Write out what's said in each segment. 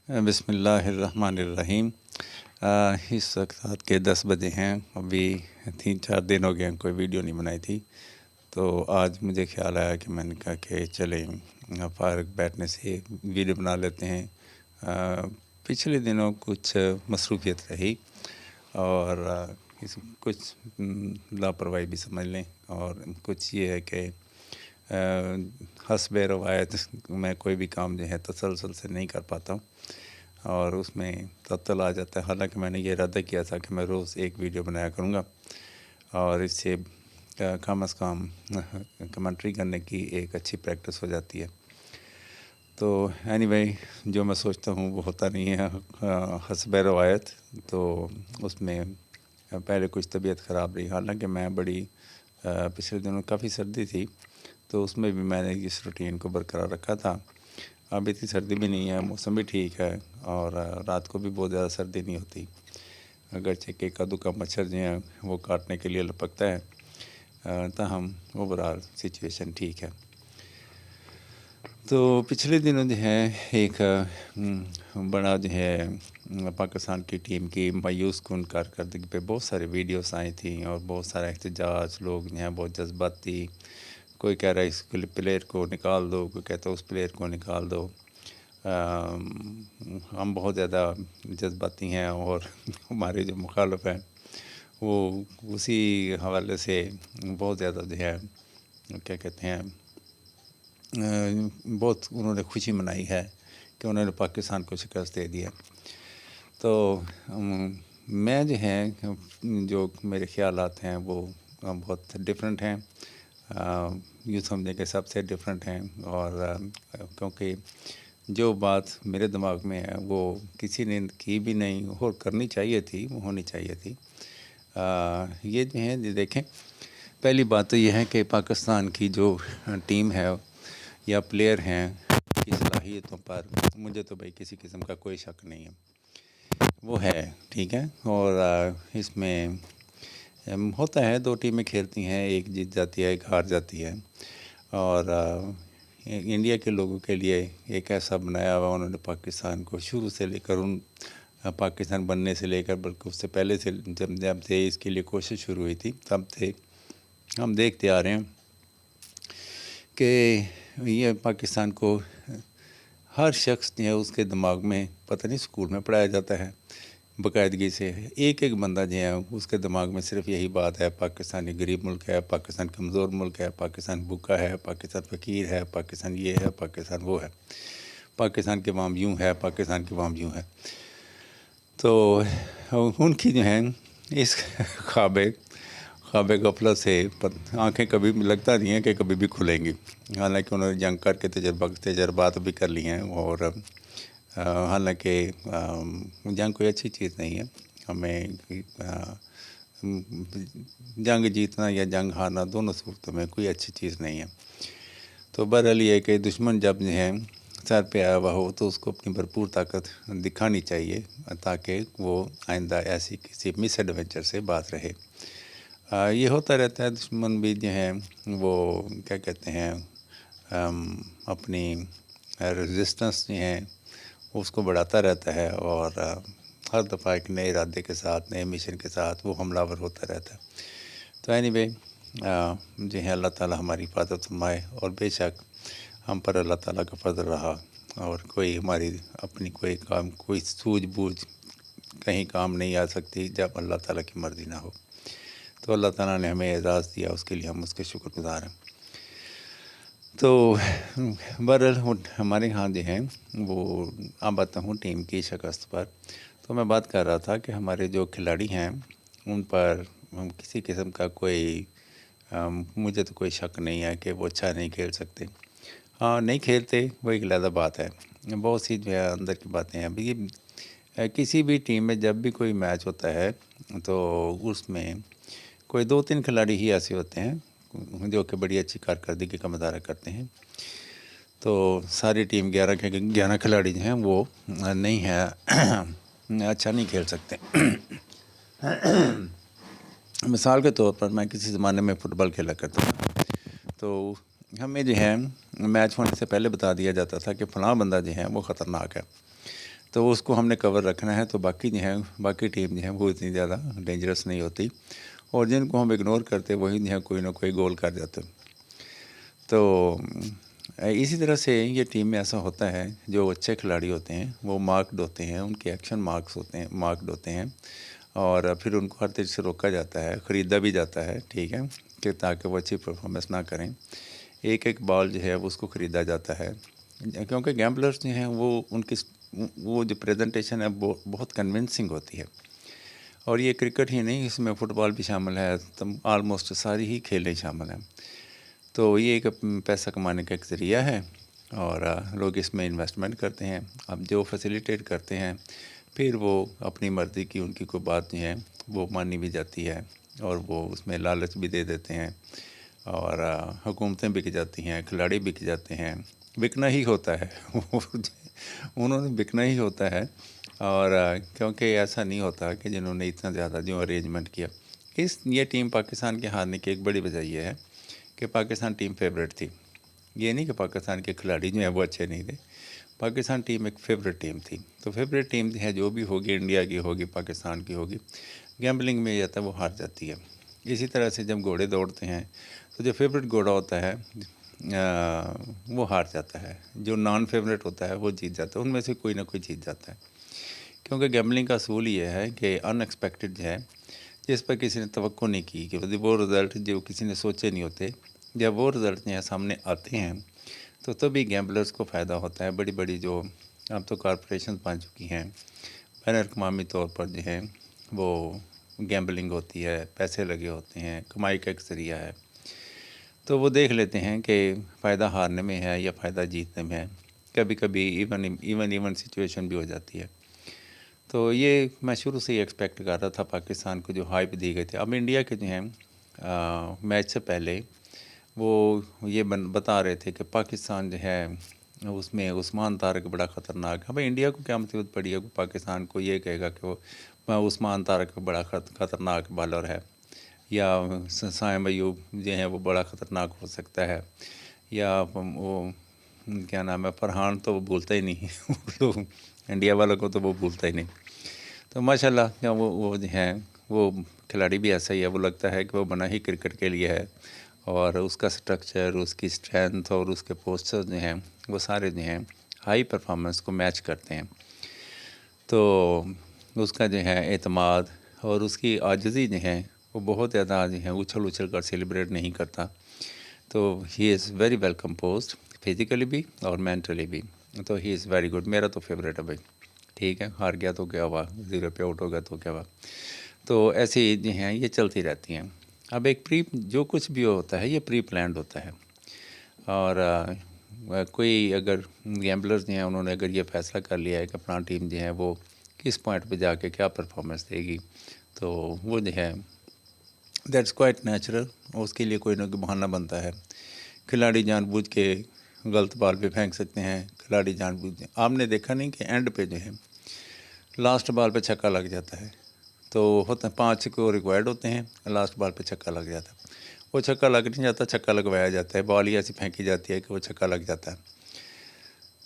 بسم اللہ الرحمن الرحیم۔ اس وقت رات کے 10 بجے ہیں۔ ابھی 3-4 دن ہو گئے ہیں کوئی ویڈیو نہیں بنائی تھی، تو آج مجھے خیال آیا کہ میں نے کہا کہ چلیں فارغ بیٹھنے سے ویڈیو بنا لیتے ہیں۔ پچھلے دنوں کچھ مصروفیت رہی اور کچھ لاپرواہی بھی سمجھ لیں، اور کچھ یہ ہے کہ حسب روایت میں کوئی بھی کام جو ہے تسلسل سے نہیں کر پاتا ہوں اور اس میں تعطل آ جاتا ہے۔ حالانکہ میں نے یہ ارادہ کیا تھا کہ میں روز ایک ویڈیو بنایا کروں گا اور اس سے کم از کم کمنٹری کرنے کی ایک اچھی پریکٹس ہو جاتی ہے۔ تو اینی وے جو میں سوچتا ہوں وہ ہوتا نہیں ہے حسب روایت، تو اس میں پہلے کچھ طبیعت خراب رہی۔ حالانکہ میں بڑی پچھلے دنوں کافی سردی تھی، تو اس میں بھی میں نے اس روٹین کو برقرار رکھا تھا۔ اب اتنی سردی بھی نہیں ہے، موسم بھی ٹھیک ہے اور رات کو بھی بہت زیادہ سردی نہیں ہوتی، اگرچہ کہ کدو کا مچھر جو ہے وہ کاٹنے کے لیے لپکتا ہے، تاہم اوورآل سچویشن ٹھیک ہے۔ تو پچھلے دنوں جو ہے ایک بڑا جو ہے پاکستان کی ٹیم کی مایوس کن کارکردگی پہ بہت سارے ویڈیوز آئی تھیں اور بہت سارا احتجاج، لوگ جو ہیں بہت جذباتی، کوئی کہہ رہا ہے اس پلیئر کو نکال دو، کوئی کہتا ہے اس پلیئر کو نکال دو۔ ہم بہت زیادہ جذباتی ہیں اور ہمارے جو مخالف ہیں وہ اسی حوالے سے بہت زیادہ جو ہے کیا کہتے ہیں بہت انہوں نے خوشی منائی ہے کہ انہوں نے پاکستان کو شکست دے دیا۔ تو میں جو ہے جو میرے خیالات ہیں وہ بہت ڈیفرنٹ ہیں، یوں سمجھیں کہ سب سے ڈیفرنٹ ہیں، اور کیونکہ جو بات میرے دماغ میں ہے وہ کسی نے کی بھی نہیں اور کرنی چاہیے تھی، وہ ہونی چاہیے تھی۔ یہ جو ہے دیکھیں، پہلی بات تو یہ ہے کہ پاکستان کی جو ٹیم ہے یا پلیئر ہیں کی صلاحیتوں پر مجھے تو بھائی کسی قسم کا کوئی شک نہیں ہے، وہ ہے ٹھیک ہے۔ اور اس میں ہوتا ہے، 2 ٹیمیں کھیلتی ہیں، ایک جیت جاتی ہے ایک ہار جاتی ہے، اور انڈیا کے لوگوں کے لیے ایک ایسا بنایا ہوا انہوں نے پاکستان کو شروع سے لے کر پاکستان بننے سے لے کر بلکہ اس سے پہلے سے جب سے اس کے لیے کوشش شروع ہوئی تھی تب سے ہم دیکھتے آ رہے ہیں کہ یہ پاکستان کو ہر شخص جو ہے اس کے دماغ میں پتہ نہیں اسکول میں پڑھایا جاتا ہے باقاعدگی سے، ایک بندہ جو ہے اس کے دماغ میں صرف یہی بات ہے، پاکستان ایک غریب ملک ہے، پاکستان کمزور ملک ہے، پاکستان بھوکا ہے، پاکستان فقیر ہے، پاکستان یہ ہے، پاکستان وہ ہے، پاکستان کے عوام یوں ہے، پاکستان کے عوام یوں ہے۔ تو ان کی جو ہیں اس خواب غفلت سے آنکھیں کبھی لگتا نہیں ہیں کہ کبھی بھی کھلیں گی، حالانکہ انہوں نے جنگ کر کے تجربات بھی کر لی ہیں، اور حالانکہ جنگ کوئی اچھی چیز نہیں ہے، ہمیں جنگ جیتنا یا جنگ ہارنا دونوں صورتوں میں کوئی اچھی چیز نہیں ہے۔ تو بہرحال یہ کہ دشمن جب جو ہے سر پہ آیا ہوا ہو تو اس کو اپنی بھرپور طاقت دکھانی چاہیے تاکہ وہ آئندہ ایسی کسی مس ایڈونچر سے بات رہے۔ یہ ہوتا رہتا ہے، دشمن بھی جو ہیں وہ کیا کہتے ہیں اپنی ریزسٹنس جو ہیں اس کو بڑھاتا رہتا ہے، اور ہر دفعہ ایک نئے ارادے کے ساتھ، نئے مشن کے ساتھ وہ حملہ ور ہوتا رہتا ہے۔ تو اینی وے جو ہے اللہ تعالیٰ ہماری حفاظت فرمائے، اور بے شک ہم پر اللہ تعالیٰ کا فضل رہا، اور کوئی ہماری اپنی کوئی سوجھ بوجھ کہیں کام نہیں آ سکتی جب اللہ تعالیٰ کی مرضی نہ ہو۔ تو اللہ تعالیٰ نے ہمیں اعزاز دیا، اس کے لیے ہم اس کے شکر گزار ہیں۔ تو بہرحال ہمارے ہاں جو ہیں وہ اب آتا ہوں ٹیم کی شکست پر۔ تو میں بات کر رہا تھا کہ ہمارے جو کھلاڑی ہیں ان پر کسی قسم کا کوئی مجھے تو کوئی شک نہیں ہے کہ وہ اچھا نہیں کھیل سکتے۔ ہاں نہیں کھیلتے وہ ایک علیحدہ بات ہے، بہت سی جو ہے اندر کی باتیں ہیں۔ ابھی کسی بھی ٹیم میں جب بھی کوئی میچ ہوتا ہے تو اس میں کوئی 2-3 کھلاڑی ہی ایسے ہوتے ہیں جو کہ بڑی اچھی کارکردگی کا مظاہرہ کرتے ہیں۔ تو ساری ٹیم 11 کھلاڑی جو ہیں وہ نہیں ہے، اچھا نہیں کھیل سکتے۔ مثال کے طور پر میں کسی زمانے میں فٹ بال کھیلا کرتا تھا، تو ہمیں جو ہے میچ ہونے سے پہلے بتا دیا جاتا تھا کہ فلاں بندہ جو ہے وہ خطرناک ہے۔ تو اس کو ہم نے کور رکھنا ہے. تو باقی جو ہے باقی ٹیم جو ہے وہ اتنی زیادہ ڈینجرس نہیں ہوتی, اور جن کو ہم اگنور کرتے وہی جو ہے کوئی نہ کوئی گول کر جاتے. تو اسی طرح سے یہ ٹیم میں ایسا ہوتا ہے, جو اچھے کھلاڑی ہوتے ہیں وہ مارکڈ ہوتے ہیں, ان کے ایکشن مارکڈ ہوتے ہیں, اور پھر ان کو ہر طرح سے روکا جاتا ہے, خریدا بھی جاتا ہے, ٹھیک ہے, کہ تاکہ وہ اچھی پرفارمنس نہ کریں. ایک ایک بال جو ہے اس کو خریدا جاتا ہے, کیونکہ گیمبلرز جو ہیں وہ جو پریزنٹیشن ہے وہ بہت کنونسنگ ہوتی ہے. اور یہ کرکٹ ہی نہیں, اس میں فٹ بال بھی شامل ہے, آلموسٹ ساری ہی کھیلیں شامل ہیں. تو یہ ایک پیسہ کمانے کا ایک ذریعہ ہے, اور لوگ اس میں انویسٹمنٹ کرتے ہیں. اب جو فیسیلیٹیٹ کرتے ہیں پھر وہ اپنی مرضی کی ان کی کوئی بات نہیں ہے وہ مانی بھی جاتی ہے, اور وہ اس میں لالچ بھی دے دیتے ہیں, اور حکومتیں بک جاتی ہیں, کھلاڑی بک جاتے ہیں. بکنا ہی ہوتا ہے انہوں نے بکنا ہی ہوتا ہے. اور کیونکہ ایسا نہیں ہوتا کہ جنہوں نے اتنا زیادہ جو ارینجمنٹ کیا. یہ ٹیم پاکستان کے ہارنے کی ایک بڑی وجہ یہ ہے کہ پاکستان ٹیم فیوریٹ تھی. یہ نہیں کہ پاکستان کے کھلاڑی جو ہیں وہ اچھے نہیں تھے, پاکستان ٹیم ایک فیوریٹ ٹیم تھی. تو فیوریٹ ٹیم ہے جو بھی ہوگی, انڈیا کی ہوگی, پاکستان کی ہوگی, گیمبلنگ میں یہ جاتا ہے وہ ہار جاتی ہے. اسی طرح سے جب گھوڑے دوڑتے ہیں تو جو فیوریٹ گھوڑا ہوتا ہے وہ ہار جاتا ہے, جو نان فیوریٹ ہوتا ہے وہ جیت جاتا ہے. ان میں سے کوئی نہ کوئی جیت جاتا ہے, کیونکہ گیمبلنگ کا اصول یہ ہے کہ ان ایکسپیکٹڈ جو ہے, جس پر کسی نے توقع نہیں کی, کہ وہ رزلٹ جو کسی نے سوچے نہیں ہوتے, جب وہ رزلٹ جو ہے سامنے آتے ہیں تو تبھی گیمبلرز کو فائدہ ہوتا ہے. بڑی بڑی جو اب تو کارپوریشنز بن چکی ہیں, بین الاقوامی طور پر جو ہے وہ گیمبلنگ ہوتی ہے, پیسے لگے ہوتے ہیں, کمائی کا ایک ذریعہ ہے. تو وہ دیکھ لیتے ہیں کہ فائدہ ہارنے میں ہے یا فائدہ جیتنے میں ہے. کبھی کبھی ایون سچویشن بھی ہو جاتی ہے. تو یہ میں شروع سے ہی ایکسپیکٹ کر رہا تھا پاکستان کو جو ہائپ دی گئی تھی. اب انڈیا کے جو ہیں میچ سے پہلے وہ یہ بتا رہے تھے کہ پاکستان جو ہے اس میں عثمان طارق بڑا خطرناک ہے. بھائی انڈیا کو کیا مصیبت پڑی ہے, پاکستان کو یہ کہے گا کہ وہ عثمان طارق بڑا خطرناک بالر ہے, یا سائم ایوب جو ہیں وہ بڑا خطرناک ہو سکتا ہے, یا وہ کیا نام ہے فرحان, تو وہ بھولتا ہی نہیں تو انڈیا والوں کو تو وہ بھولتا ہی نہیں. تو ماشاءاللہ وہ جو ہیں وہ کھلاڑی بھی ایسا ہی ہے, وہ لگتا ہے کہ وہ بنا ہی کرکٹ کے لیے ہے, اور اس کا سٹرکچر, اس کی اسٹرینتھ اور اس کے پوسچر جو ہیں وہ سارے جو ہیں ہائی پرفارمنس کو میچ کرتے ہیں. تو اس کا جو ہے اعتماد اور اس کی عاجزی جو ہے وہ بہت زیادہ جو ہے اچھل کر سیلیبریٹ نہیں کرتا. تو he is very well composed, physically بھی اور مینٹلی بھی. تو ہی از ویری گڈ, میرا تو فیوریٹ ہے بھائی. ٹھیک ہے, ہار گیا تو کیا ہوا, 0 پہ آؤٹ ہو گیا تو کیا ہوا. تو ایسی جو ہیں یہ چلتی رہتی ہیں. اب ایک جو کچھ بھی ہوتا ہے یہ پری پلانڈ ہوتا ہے, اور کوئی اگر گیمبلرز جو ہیں انہوں نے اگر یہ فیصلہ کر لیا ہے کہ اپنا ٹیم جو ہے وہ کس پوائنٹ پہ جا کے کیا پرفارمنس دے گی, تو وہ جو ہے دیٹس کوائٹ نیچرل. اس کے لیے کوئی نہ کوئی بہانہ بنتا ہے. کھلاڑی جان بوجھ کے غلط بال پہ پھینک سکتے ہیں, کھلاڑی جان بوجھ. آپ نے دیکھا نہیں کہ اینڈ پہ جو ہے لاسٹ بال پہ چھکا لگ جاتا ہے, تو ہوتا ہے 5 کو ریکوائرڈ ہوتے ہیں, لاسٹ بال پہ چھکا لگ جاتا ہے. وہ چھکا لگ نہیں جاتا, چھکا لگوایا جاتا ہے, بال ہی ایسی پھینکی جاتی ہے کہ وہ چھکا لگ جاتا ہے.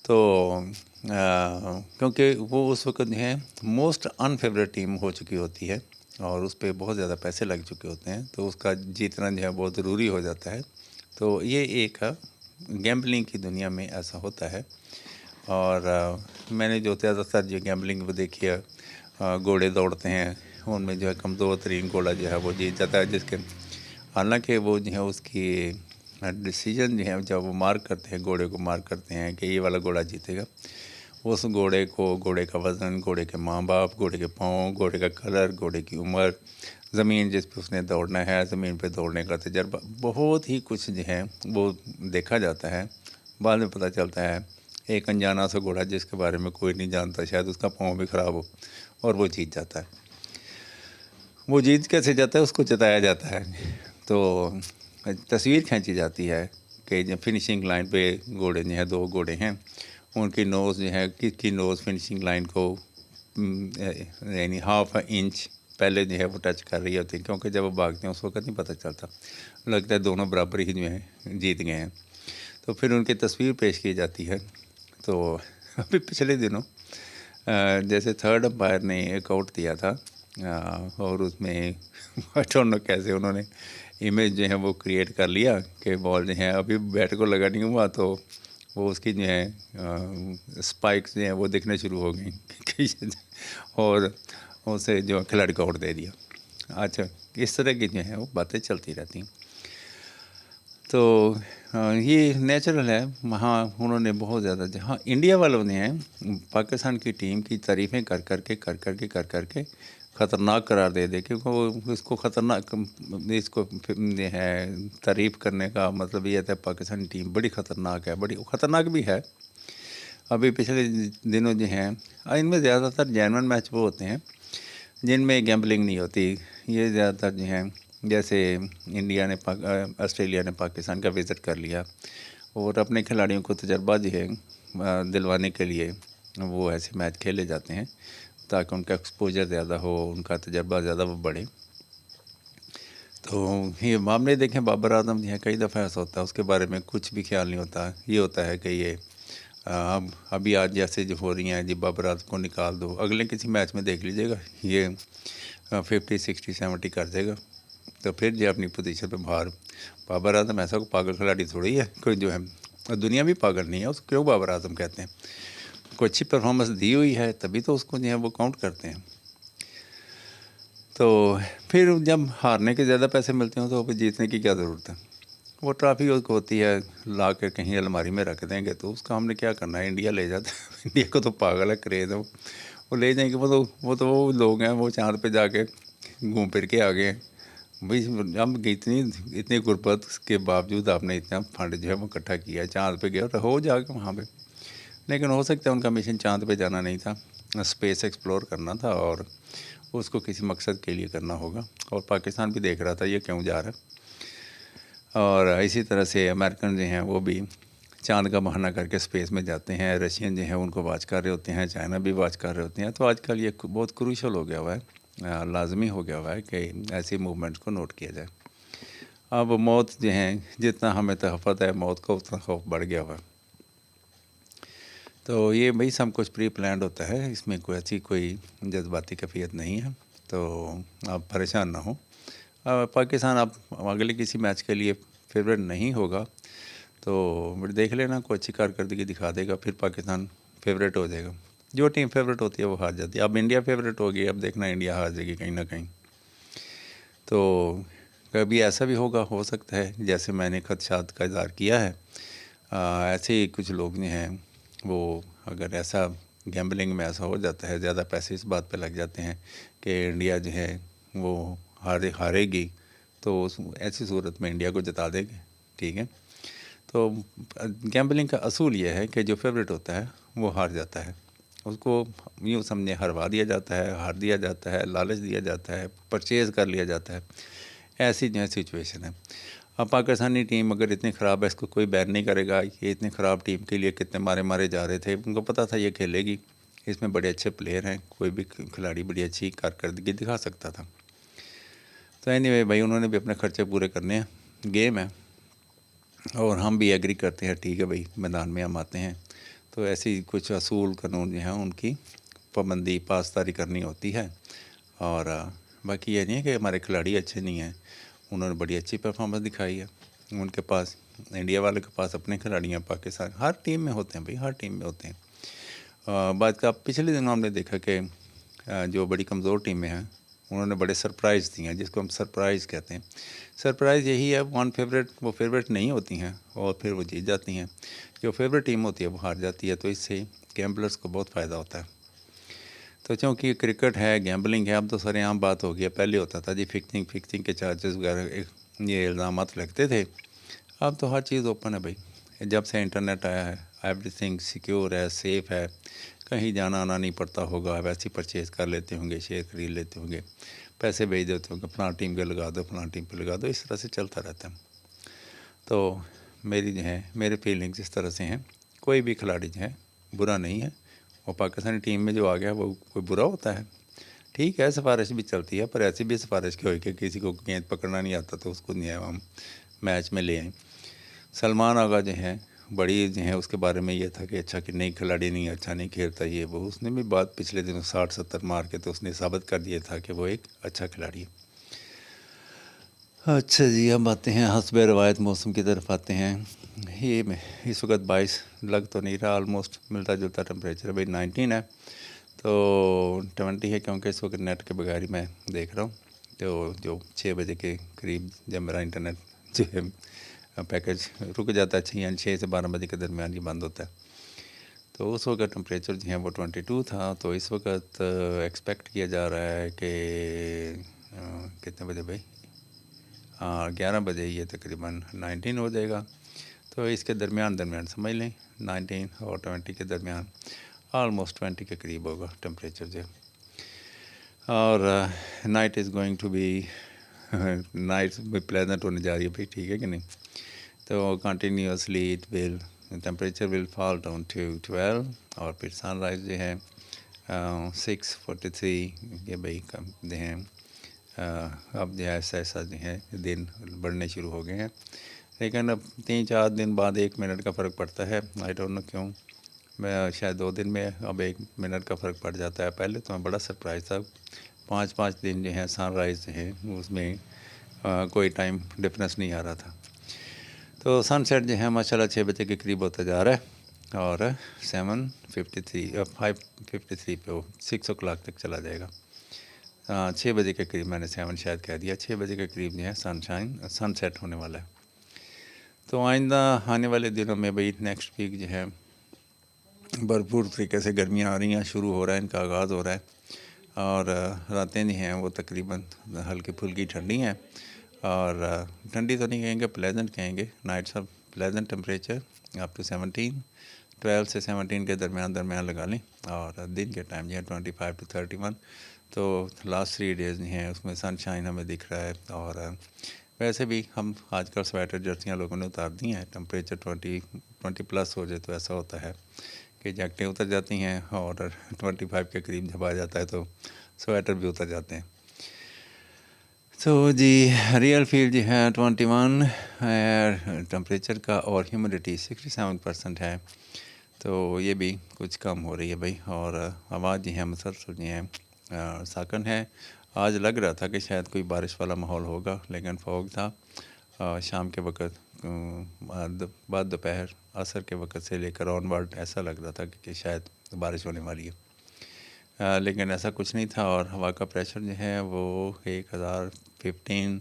تو کیونکہ وہ اس وقت جو ہے موسٹ ان فیوریٹ ٹیم ہو چکی ہوتی ہے, اور اس پہ بہت زیادہ پیسے لگ چکے ہوتے ہیں, تو اس کا جیتنا جو ہے بہت ضروری ہو جاتا ہے. تو یہ ایک گیمبلنگ کی دنیا میں ایسا ہوتا ہے. اور میں نے جو زیادہ تر جو گیمبلنگ وہ دیکھی ہے, گھوڑے دوڑتے ہیں, ان میں جو ہے کمزور ترین گھوڑا جو ہے وہ جیت جاتا ہے. جس کے حالانکہ وہ جو ہے اس کی ڈیسیجن جو ہے جب وہ مارک کرتے ہیں, گھوڑے کو مارک کرتے ہیں کہ یہ والا گھوڑا جیتے گا, اس گھوڑے کو, گھوڑے کا وزن, گھوڑے کے ماں باپ, گھوڑے کے پاؤں, گھوڑے کا کلر, گھوڑے کی عمر, زمین جس پہ اس نے دوڑنا ہے, زمین پہ دوڑنے کا تجربہ, بہت ہی کچھ جو ہے وہ دیکھا جاتا ہے. بعد میں پتہ چلتا ہے ایک انجانا سا گھوڑا جس کے بارے میں کوئی نہیں جانتا, شاید اس کا پاؤں بھی خراب ہو, اور وہ جیت جاتا ہے. وہ جیت کیسے جاتا ہے اس کو جتایا جاتا ہے. تو تصویر کھینچی جاتی ہے کہ جب فنیشنگ لائن پہ گھوڑے جو ہیں 2 گھوڑے ہیں, ان کی نوز جو ہے کس کی نوز فنیشنگ لائن کو یعنی ½ انچ پہلے جو ہے وہ ٹچ کر رہی ہوتی ہے, کیونکہ جب وہ بھاگتے ہیں اس وقت نہیں پتہ چلتا, لگتا ہے دونوں برابر ہی جو ہیں جیت گئے ہیں. تو پھر ان کی تصویر پیش کی جاتی ہے. تو ابھی پچھلے دنوں جیسے تھرڈ امپائر نے ایک آؤٹ دیا تھا اور اس میں آئی ڈونٹ نو کیسے انہوں نے امیج جو ہے وہ کریٹ کر لیا کہ بال جو ہے ابھی بیٹ کو لگا نہیں ہوا تو وہ اس کی جو ہے اسپائکس جو ہیں وہ دکھنے شروع ہو گئیں اور اسے جو کھلاڑی کو آؤٹ دے دیا. اچھا اس طرح کی جو ہیں وہ باتیں چلتی رہتی ہیں. تو یہ نیچرل ہے. وہاں انہوں نے بہت زیادہ جہاں انڈیا والوں نے ہیں پاکستان کی ٹیم کی تعریفیں کر کے خطرناک قرار دے کیونکہ وہ اس کو خطرناک اس کو جو ہے تعریف کرنے کا مطلب یہ ہے پاکستانی ٹیم بڑی خطرناک ہے, بڑی خطرناک بھی ہے. ابھی پچھلے دنوں جو ہیں ان میں زیادہ تر جینون میچ وہ ہوتے ہیں جن میں گیمبلنگ نہیں ہوتی. یہ زیادہ تر جو ہیں جیسے انڈیا نے آسٹریلیا نے پاکستان کا وزٹ کر لیا اور اپنے کھلاڑیوں کو تجربہ جو ہے دلوانے کے لیے وہ ایسے میچ کھیلے جاتے ہیں تاکہ ان کا ایکسپوجر زیادہ ہو, ان کا تجربہ زیادہ بڑھے. تو یہ معاملے دیکھیں بابر اعظم جو ہے کئی دفعہ ایسا ہوتا ہے اس کے بارے میں کچھ بھی خیال نہیں ہوتا. یہ ہوتا ہے کہ یہ ابھی آج جیسے جو ہو رہی ہیں جی بابر اعظم کو نکال دو, اگلے کسی میچ میں دیکھ لیجیے گا یہ 50 60 70 کر دے گا تو پھر جو اپنی پوزیشن پہ باہر. بابر اعظم ایسا کوئی پاگل کھلاڑی تھوڑی ہے کوئی جو ہے دنیا بھی پاگل نہیں ہے اس کو کیوں بابر اعظم کہتے ہیں. کوئی اچھی پرفارمنس دی ہوئی ہے تبھی تو اس کو جو ہے وہ کاؤنٹ کرتے ہیں. تو پھر جب ہارنے کے زیادہ پیسے ملتے ہوں تو پھر جیتنے کی کیا ضرورت ہے. وہ ٹرافی ہوتی ہے لا کے کہیں الماری میں رکھ دیں گے تو اس کا ہم نے کیا کرنا ہے. انڈیا لے جاتا ہے, انڈیا کو تو پاگل ہے کریز ہے وہ لے جائیں گے. وہ لوگ ہیں وہ چاند پہ جا کے گھوم پھر کے آ گئے ہیں بھائی. ہم اتنی غربت کے باوجود آپ نے اتنا فنڈ جو ہے وہ اکٹھا کیا ہے, چاند پہ گیا رہو جا کے وہاں پہ. لیکن ہو سکتا ہے ان کا مشن چاند پہ جانا نہیں تھا, اسپیس ایکسپلور کرنا تھا اور اس کو کسی مقصد کے لیے کرنا ہوگا. اور پاکستان بھی دیکھ رہا تھا یہ کیوں جا رہا ہے. اور اسی طرح سے امریکن جو ہیں وہ بھی چاند کا بہانہ کر کے اسپیس میں جاتے ہیں. رشین جو ہیں ان کو واچ کر رہے ہوتے ہیں, چائنا بھی واچ کر رہے ہوتے ہیں. تو آج کل یہ بہت کروشل ہو گیا ہوا ہے, لازمی ہو گیا ہوا ہے کہ ایسی موومنٹس کو نوٹ کیا جائے. اب موت جو ہیں جتنا ہمیں تحفظ ہے موت کا اتنا خوف بڑھ گیا ہوا ہے. تو یہ بھائی سب کچھ پری پلانڈ ہوتا ہے, اس میں کوئی ایسی کوئی جذباتی کیفیت نہیں ہے. تو آپ پریشان نہ ہوں. پاکستان اب اگلے کسی میچ کے لیے فیوریٹ نہیں ہوگا تو دیکھ لینا کوئی اچھی کارکردگی دکھا دے گا پھر پاکستان فیوریٹ ہو جائے گا. جو ٹیم فیوریٹ ہوتی ہے وہ ہار جاتی ہے. اب انڈیا فیوریٹ ہوگی, اب دیکھنا انڈیا ہار جائے گی کہیں نہ کہیں. تو کبھی ایسا بھی ہوگا, ہو سکتا ہے جیسے میں نے خدشات کا اظہار کیا ہے ایسے ہی کچھ لوگ جو ہیں وہ اگر ایسا گیمبلنگ میں ایسا ہو جاتا ہے زیادہ پیسے اس بات پہ لگ جاتے ہیں کہ انڈیا جو ہے وہ ہارے گی تو ایسی صورت میں انڈیا کو جتا دے گے. ٹھیک ہے. تو گیمبلنگ کا اصول یہ ہے کہ جو فیوریٹ ہوتا ہے وہ ہار جاتا ہے, اس کو یوں سمجھے ہروا دیا جاتا ہے, ہار دیا جاتا ہے, لالچ دیا جاتا ہے, پرچیز کر لیا جاتا ہے. ایسی جو ہے سچویشن ہے. اب پاکستانی ٹیم اگر اتنی خراب ہے اس کو کوئی بیان نہیں کرے گا. یہ اتنی خراب ٹیم کے لیے کتنے مارے جا رہے تھے, ان کو پتہ تھا یہ کھیلے گی, اس میں بڑے اچھے پلیئر ہیں, کوئی بھی کھلاڑی بڑی اچھی کارکردگی دکھا سکتا تھا. تو اینی وے بھائی انہوں نے بھی اپنے خرچے پورے کرنے ہیں, گیم ہے. اور ہم بھی ایگری کرتے ہیں ٹھیک ہے بھائی میدان میں ہم آتے ہیں تو ایسی کچھ اصول قانون جو ہیں ان کی پابندی پاسداری کرنی ہوتی ہے. اور باقی یہ نہیں ہے کہ ہمارے کھلاڑی اچھے نہیں ہیں, انہوں نے بڑی اچھی پرفارمنس دکھائی ہے. ان کے پاس انڈیا والے کے پاس اپنے کھلاڑی ہیں, پاکستان ہر ٹیم میں ہوتے ہیں بھائی, ہر ٹیم میں ہوتے ہیں. بات کا پچھلے دنوں ہم نے دیکھا کہ جو بڑی کمزور ٹیمیں ہیں انہوں نے بڑے سرپرائز دیے ہیں, جس کو ہم سرپرائز کہتے ہیں. سرپرائز یہی ہے ون فیوریٹ, وہ فیوریٹ نہیں ہوتی ہیں اور پھر وہ جیت جاتی ہیں. جو فیوریٹ ٹیم ہوتی ہے وہ ہار جاتی ہے. تو اس سے گیمبلرز کو بہت فائدہ ہوتا ہے. تو چونکہ کرکٹ ہے, گیمبلنگ ہے, اب تو سارے عام بات ہو گیا. پہلے ہوتا تھا جی فکسنگ کے چارجز وغیرہ یہ الزامات لگتے تھے. اب تو ہر چیز اوپن ہے بھائی. جب سے انٹرنیٹ آیا ہے ایوری تھنگ سیکیور ہے, سیف ہے, کہیں جانا آنا نہیں پڑتا ہوگا. ویسے پرچیز کر لیتے ہوں گے, شیئر خرید لیتے ہوں گے, پیسے بھیج دیتے ہوں گے, فلاں ٹیم پہ لگا دو, فلاں ٹیم پہ لگا دو, اس طرح سے چلتا رہتا ہے. تو میری جو ہے میرے فیلنگس اس طرح سے ہیں. کوئی بھی کھلاڑی جو ہے برا نہیں ہے. وہ پاکستانی ٹیم میں جو آ گیا وہ کوئی برا ہوتا ہے. ٹھیک ہے سفارش بھی چلتی ہے, پر ایسی بھی سفارش کی ہوئی کہ کسی کو گیند پکڑنا نہیں آتا تو اس کو نہیں ہے ہم میچ میں لے آئیں. سلمان آغا جو ہیں بڑی جو ہیں اس کے بارے میں یہ تھا کہ اچھا کہ نہیں کھلاڑی نہیں اچھا نہیں کھیلتا یہ وہ، اس نے بھی بات پچھلے دنوں 60-70 مار کے تو اس نے ثابت کر دیا تھا کہ وہ ایک اچھا کھلاڑی ہے۔ اچھا جی، اب آتے ہیں حسب روایت موسم کی طرف آتے ہیں۔ یہ اس وقت 22 لگ تو نہیں رہا، آلموسٹ ملتا جلتا ٹمپریچر بھائی 19 ہے، تو 20 ہے کیونکہ اس وقت نیٹ کے بغیر ہی میں دیکھ رہا ہوں۔ تو جو 6 بجے کے قریب جب میرا انٹرنیٹ جو ہے پیکج رک جاتا ہے، یعنی 6 سے 12 بجے کے درمیان یہ بند ہوتا ہے، تو اس وقت ٹمپریچر جو ہے وہ 22 تھا۔ تو اس وقت ایکسپیکٹ کیا جا رہا ہے کہ کتنے بجے بھائی 11 بجے یہ تقریباً 19 ہو جائے گا۔ تو اس کے درمیان سمجھ لیں 19 اور 20 کے درمیان، آلموسٹ 20 کے قریب ہوگا ٹمپریچر جو، اور night is going to be night بھی پلیزنٹ ہونے جا رہی ہے بھائی، ٹھیک ہے کہ نہیں؟ تو continuously temperature will fall down to 12، اور پھر سن رائز جو ہے 6:43 یہ بھائی جو ہیں اب جو ہے ایسا جو ہے دن بڑھنے شروع ہو گئے ہیں، لیکن اب 3-4 دن بعد 1 منٹ کا فرق پڑتا ہے، آئی ڈونٹ نو کیوں، میں شاید 2 دن میں اب 1 منٹ کا فرق پڑ جاتا ہے۔ پہلے تو میں بڑا سرپرائز تھا، 5 دن جو ہیں سن رائز جو ہے اس میں کوئی ٹائم ڈفرینس نہیں آ رہا تھا۔ تو سن سیٹ جو ہے ماشاء اللہ 6 بجے کے قریب ہوتا جا رہا ہے، اور 5:53 پہ وہ 6 o'clock تک چلا جائے گا۔ 6 بجے کے قریب، میں نے 7 شاید کہہ دیا، 6 بجے کے قریب جو ہے سن سیٹ ہونے والا ہے۔ تو آئندہ آنے والے دنوں میں بھائی نیکسٹ ویک جو ہے بھرپور طریقے سے گرمیاں آ رہی ہیں، شروع ہو رہا ہے، ان کا آغاز ہو رہا ہے، اور راتیں جو ہیں وہ تقریباً ہلکی پھلکی ٹھنڈی ہیں، اور ٹھنڈی تو نہیں کہیں گے، پلیزنٹ کہیں گے، nights of pleasant temperature up to 12 سے 17 کے درمیان لگا لیں، اور دن کے ٹائم جو ہے 25 to 31۔ تو لاسٹ 3 days جو ہیں اس میں سن شائن ہمیں دکھ رہا ہے، اور ویسے بھی ہم آج کل سویٹر جرسیاں لوگوں نے اتار دی ہیں، ٹمپریچر 20 پلس ہو جائے تو ایسا ہوتا ہے کہ جیکٹیں اتر جاتی ہیں، اور 25 کے قریب جب آ جاتا ہے تو سویٹر بھی اتر جاتے ہیں۔ تو جی ریئل فیل جو ہے 21 ٹمپریچر کا، اور ہیومیڈیٹی 67% ہے، تو یہ بھی کچھ کم ہو رہی ہے بھائی، اور آواز جو ہے مسلسل جو ہے ساکن ہے۔ آج لگ رہا تھا کہ شاید کوئی بارش والا ماحول ہوگا، لیکن فوگ تھا شام کے وقت، بعد دوپہر عصر کے وقت سے لے کر آن ورڈ ایسا لگ رہا تھا کہ شاید بارش ہونے والی ہے، لیکن ایسا کچھ نہیں تھا، اور ہوا کا پریشر جو ہے وہ 1015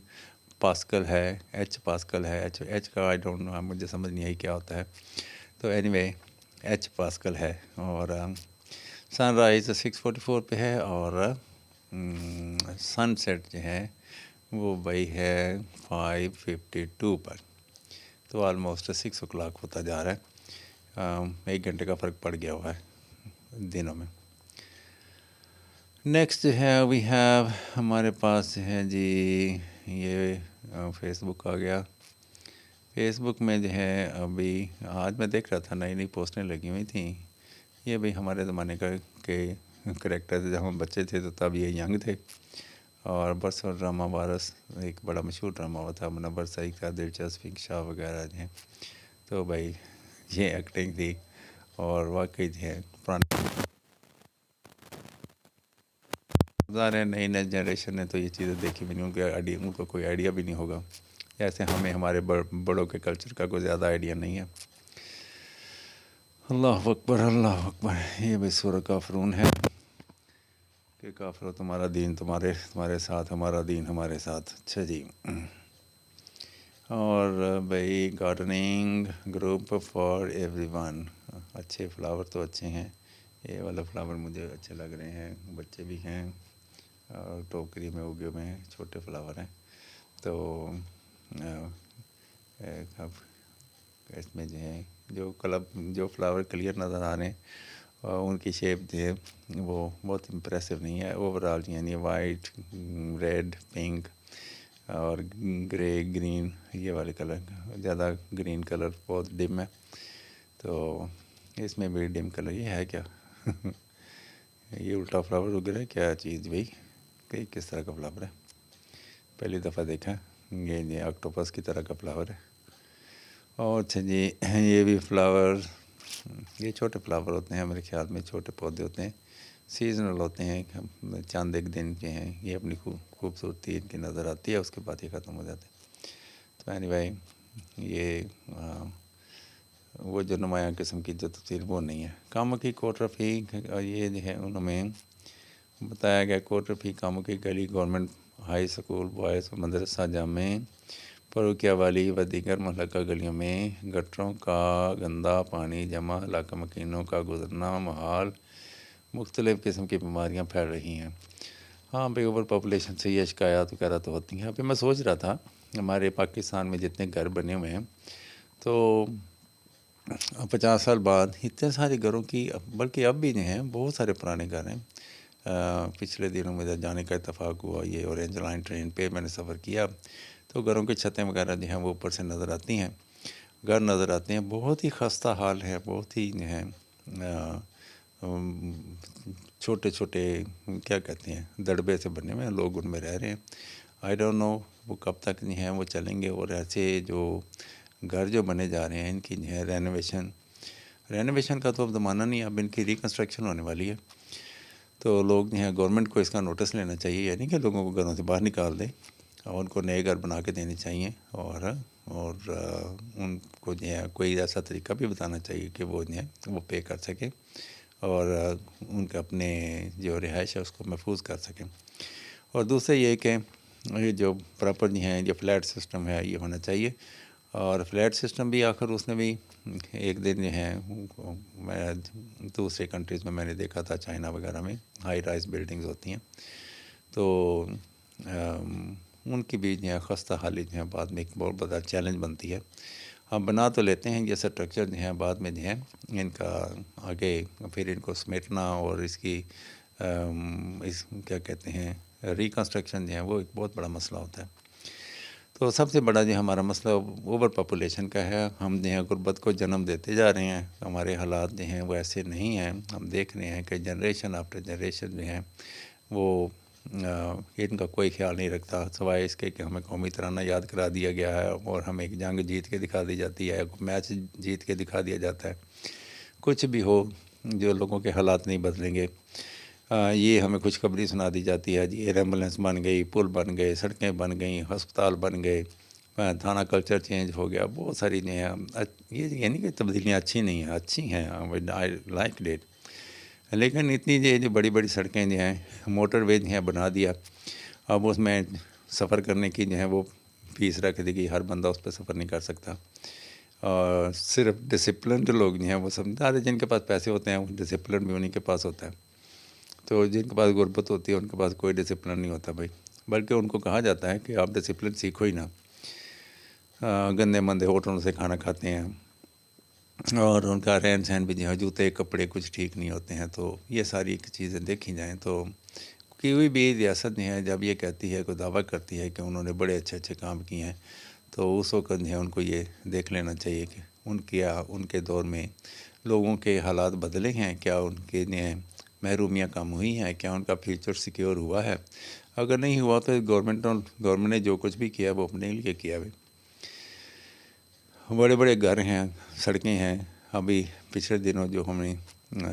پاسکل ہے، ایچ پاسکل ہے، ایچ کا آئی ڈونٹ نو، مجھے سمجھ نہیں آئی کیا ہوتا ہے، تو اینی وے ایچ پاسکل ہے، اور سن رائز 6:44 پہ ہے، اور سن سیٹ جو ہے وہ بھائی ہے 5:52 پر، تو آلموسٹ 6 o'clock ہوتا جا رہا ہے، 1 گھنٹے کا فرق پڑ گیا ہوا ہے دنوں میں۔ نیکسٹ جو ہے وی ہیو ہمارے پاس ہے جی یہ فیس بک آ گیا۔ فیس بک میں جو ہے ابھی آج میں دیکھ رہا تھا نئی پوسٹیں لگی ہوئی تھیں، یہ بھی ہمارے زمانے کا کے کریکٹر تھے، جب ہم بچے تھے تو تب یہ ینگ تھے، اور برس اور ڈرامہ وارث ایک بڑا مشہور ڈرامہ ہوا تھا، منور سعید کا، دلچسپ شاہ وغیرہ جو ہیں، تو بھائی یہ ایکٹنگ تھی، اور واقعی جو ہے پرانے ظاہر ہے نئی جنریشن نے تو یہ چیزیں دیکھی بھی نہیں، ان کو کوئی آئیڈیا بھی نہیں ہوگا، جیسے ہمیں ہمارے بڑوں کے کلچر کا کوئی زیادہ آئیڈیا نہیں ہے۔ اللہ اکبر، اللہ اکبر، یہ بھی سورہ کافرون ہے کہ کافرو تمہارا دین تمہارے ساتھ، ہمارا دین ہمارے ساتھ۔ اچھا جی، اور بھائی gardening group for every one, اچھے فلاور تو اچھے ہیں، یہ والا فلاور مجھے اچھے لگ رہے ہیں، بچے بھی ہیں، اور ٹوکری میں اگے ہوئے ہیں، چھوٹے فلاور ہیں، تو اب اس میں جو ہے جو فلاور کلیئر نظر آ رہے ہیں، ان کی شیپ جو ہے وہ بہت امپریسو نہیں ہے اوورال، یعنی وائٹ، ریڈ، پنک اور گرے، گرین، یہ والے کلر، زیادہ گرین کلر بہت ڈم ہے، تو اس میں بھی ڈم کلر یہ ہے کیا یہ الٹا فلاور اگ رہا ہے کیا چیز بھائی، کہ کس طرح کا فلاور ہے، پہلی دفعہ دیکھا، یہ آکٹوپس کی طرح کا فلاور ہے، اور اچھا جی، یہ بھی فلاور، یہ چھوٹے فلاور ہوتے ہیں میرے خیال میں، چھوٹے پودے ہوتے ہیں، سیزنل ہوتے ہیں، چند ایک دن کے ہیں، یہ اپنی خوبصورتی ان کی نظر آتی ہے، اس کے بعد یہ ختم ہو جاتے ہیں۔ تو اینی وے یہ وہ جو نمایاں قسم کی جو تفصیل وہ نہیں ہے۔ کامکی کوٹر فی، یہ جو ہے انہوں میں بتایا گیا کوٹر فی کامکی گلی گورنمنٹ ہائی اسکول بوائز مدرسہ جامع فروکیہ والی و دیگر محلقہ گلیوں میں گٹروں کا گندا پانی جمع، علاقہ مکینوں کا گزرنا محال، مختلف قسم کی بیماریاں پھیل رہی ہیں۔ ہاں بھائی، اوور پاپولیشن سے یہ شکایات وغیرہ تو ہوتی ہیں۔ ابھی میں سوچ رہا تھا ہمارے پاکستان میں جتنے گھر بنے ہوئے ہیں تو 50 سال بعد اتنے سارے گھروں کی، بلکہ اب بھی جو ہیں بہت سارے پرانے گھر ہیں۔ پچھلے دنوں میں جانے کا اتفاق ہوا یہ اورینج لائن ٹرین پہ میں نے سفر کیا، تو گھروں کی چھتیں وغیرہ جو ہیں وہ اوپر سے نظر آتی ہیں، گھر نظر آتے ہیں، بہت ہی خستہ حال ہے، بہت ہی جو ہے چھوٹے چھوٹے کیا کہتے ہیں دڑبے سے بنے ہوئے ہیں، لوگ ان میں رہ رہے ہیں۔ آئی ڈونٹ نو وہ کب تک جو ہیں وہ چلیں گے، اور ایسے جو گھر جو بنے جا رہے ہیں ان کی جو ہے رینویشن کا تو اب زمانہ نہیں ہے، اب ان کی ریکنسٹرکشن ہونے والی ہے۔ تو لوگ جو ہیں گورنمنٹ کو اس کا نوٹس لینا چاہیے، یعنی کہ لوگوں کو گھروں سے باہر نکال دے اور ان کو نئے گھر بنا کے دینے چاہیے، اور ان کو جو ہے کوئی ایسا طریقہ بھی بتانا چاہیے کہ وہ جو ہے وہ پے کر سکیں اور ان کے اپنے جو رہائش ہے اس کو محفوظ کر سکیں۔ اور دوسرا یہ کہ یہ جو پراپر جو ہیں جو فلیٹ سسٹم ہے یہ ہونا چاہیے، اور فلیٹ سسٹم بھی آخر اس نے بھی ایک دن جو ہے میں دوسرے کنٹریز میں نے دیکھا تھا، چائنا وغیرہ میں ہائی رائز بلڈنگز ہوتی ہیں، تو ان کی بھی جو ہے خستہ حالی جو ہے بعد میں ایک بہت بڑا چیلنج بنتی ہے۔ ہم بنا تو لیتے ہیں یہ اسٹرکچر جو ہے، بعد میں جو ہے ان کا آگے پھر ان کو سمیٹنا اور اس کی اس کیا کہتے ہیں ریکنسٹرکشن جو ہے وہ ایک بہت بڑا مسئلہ ہوتا ہے۔ تو سب سے بڑا جو ہمارا مسئلہ اوور پاپولیشن کا ہے، ہم جو ہیں غربت کو جنم دیتے جا رہے ہیں، ہمارے حالات جو ہیں وہ ایسے نہیں ہیں، ہم دیکھ رہے ہیں کہ جنریشن آفٹر جنریشن جو ہیں وہ ان کا کوئی خیال نہیں رکھتا، سوائے اس کے کہ ہمیں قومی ترانہ یاد کرا دیا گیا ہے اور ہمیں ایک جنگ جیت کے دکھا دی جاتی ہے، میچ جیت کے دکھا دیا جاتا ہے۔ کچھ بھی ہو، جو لوگوں کے حالات نہیں بدلیں گے، یہ ہمیں خوشخبری سنا دی جاتی ہے جی، ایئر ایمبولینس بن گئی، پل بن گئے، سڑکیں بن گئیں، ہسپتال بن گئے، تھانہ کلچر چینج ہو گیا، بہت ساری جو ہیں یہ یعنی کہ تبدیلیاں اچھی نہیں ہیں، اچھی ہیں، آئی لائک ڈیٹ، لیکن اتنی جو بڑی بڑی سڑکیں جو ہیں، موٹر وے جو ہیں بنا دیا، اب اس میں سفر کرنے کی جو ہے وہ فیس رکھ دی گئی، ہر بندہ اس پہ سفر نہیں کر سکتا، اور صرف ڈسپلنڈ لوگ جو ہیں وہ سمجھدار ہیں، جن کے پاس پیسے ہوتے ہیں وہ ڈسپلن بھی انہیں کے پاس ہوتا ہے، تو جن کے پاس غربت ہوتی ہے ان کے پاس کوئی ڈسپلن نہیں ہوتا بھائی، بلکہ ان کو کہا جاتا ہے کہ آپ ڈسپلن سیکھو ہی نا، گندے مندے ہوٹلوں سے کھانا کھاتے ہیں، اور ان کا رہن سہن بھی جو ہے جوتے کپڑے کچھ ٹھیک نہیں ہوتے ہیں۔ تو یہ ساری چیزیں دیکھی جائیں تو کوئی بھی ریاست جو ہے جب یہ کہتی ہے، کوئی دعویٰ کرتی ہے کہ انہوں نے بڑے اچھے اچھے کام کیے ہیں، تو اس وقت جو ہے ان کو یہ دیکھ لینا چاہیے کہ ان کے دور میں لوگوں کے حالات بدلے ہیں، کیا ان کے محرومیاں کم ہوئی ہیں، کیا ان کا فیوچر سیکیور ہوا ہے؟ اگر نہیں ہوا تو گورنمنٹ نے جو کچھ بھی کیا وہ اپنے لیے کیا ہے۔ بڑے بڑے گھر ہیں، سڑکیں ہیں، ابھی پچھلے دنوں جو ہم نے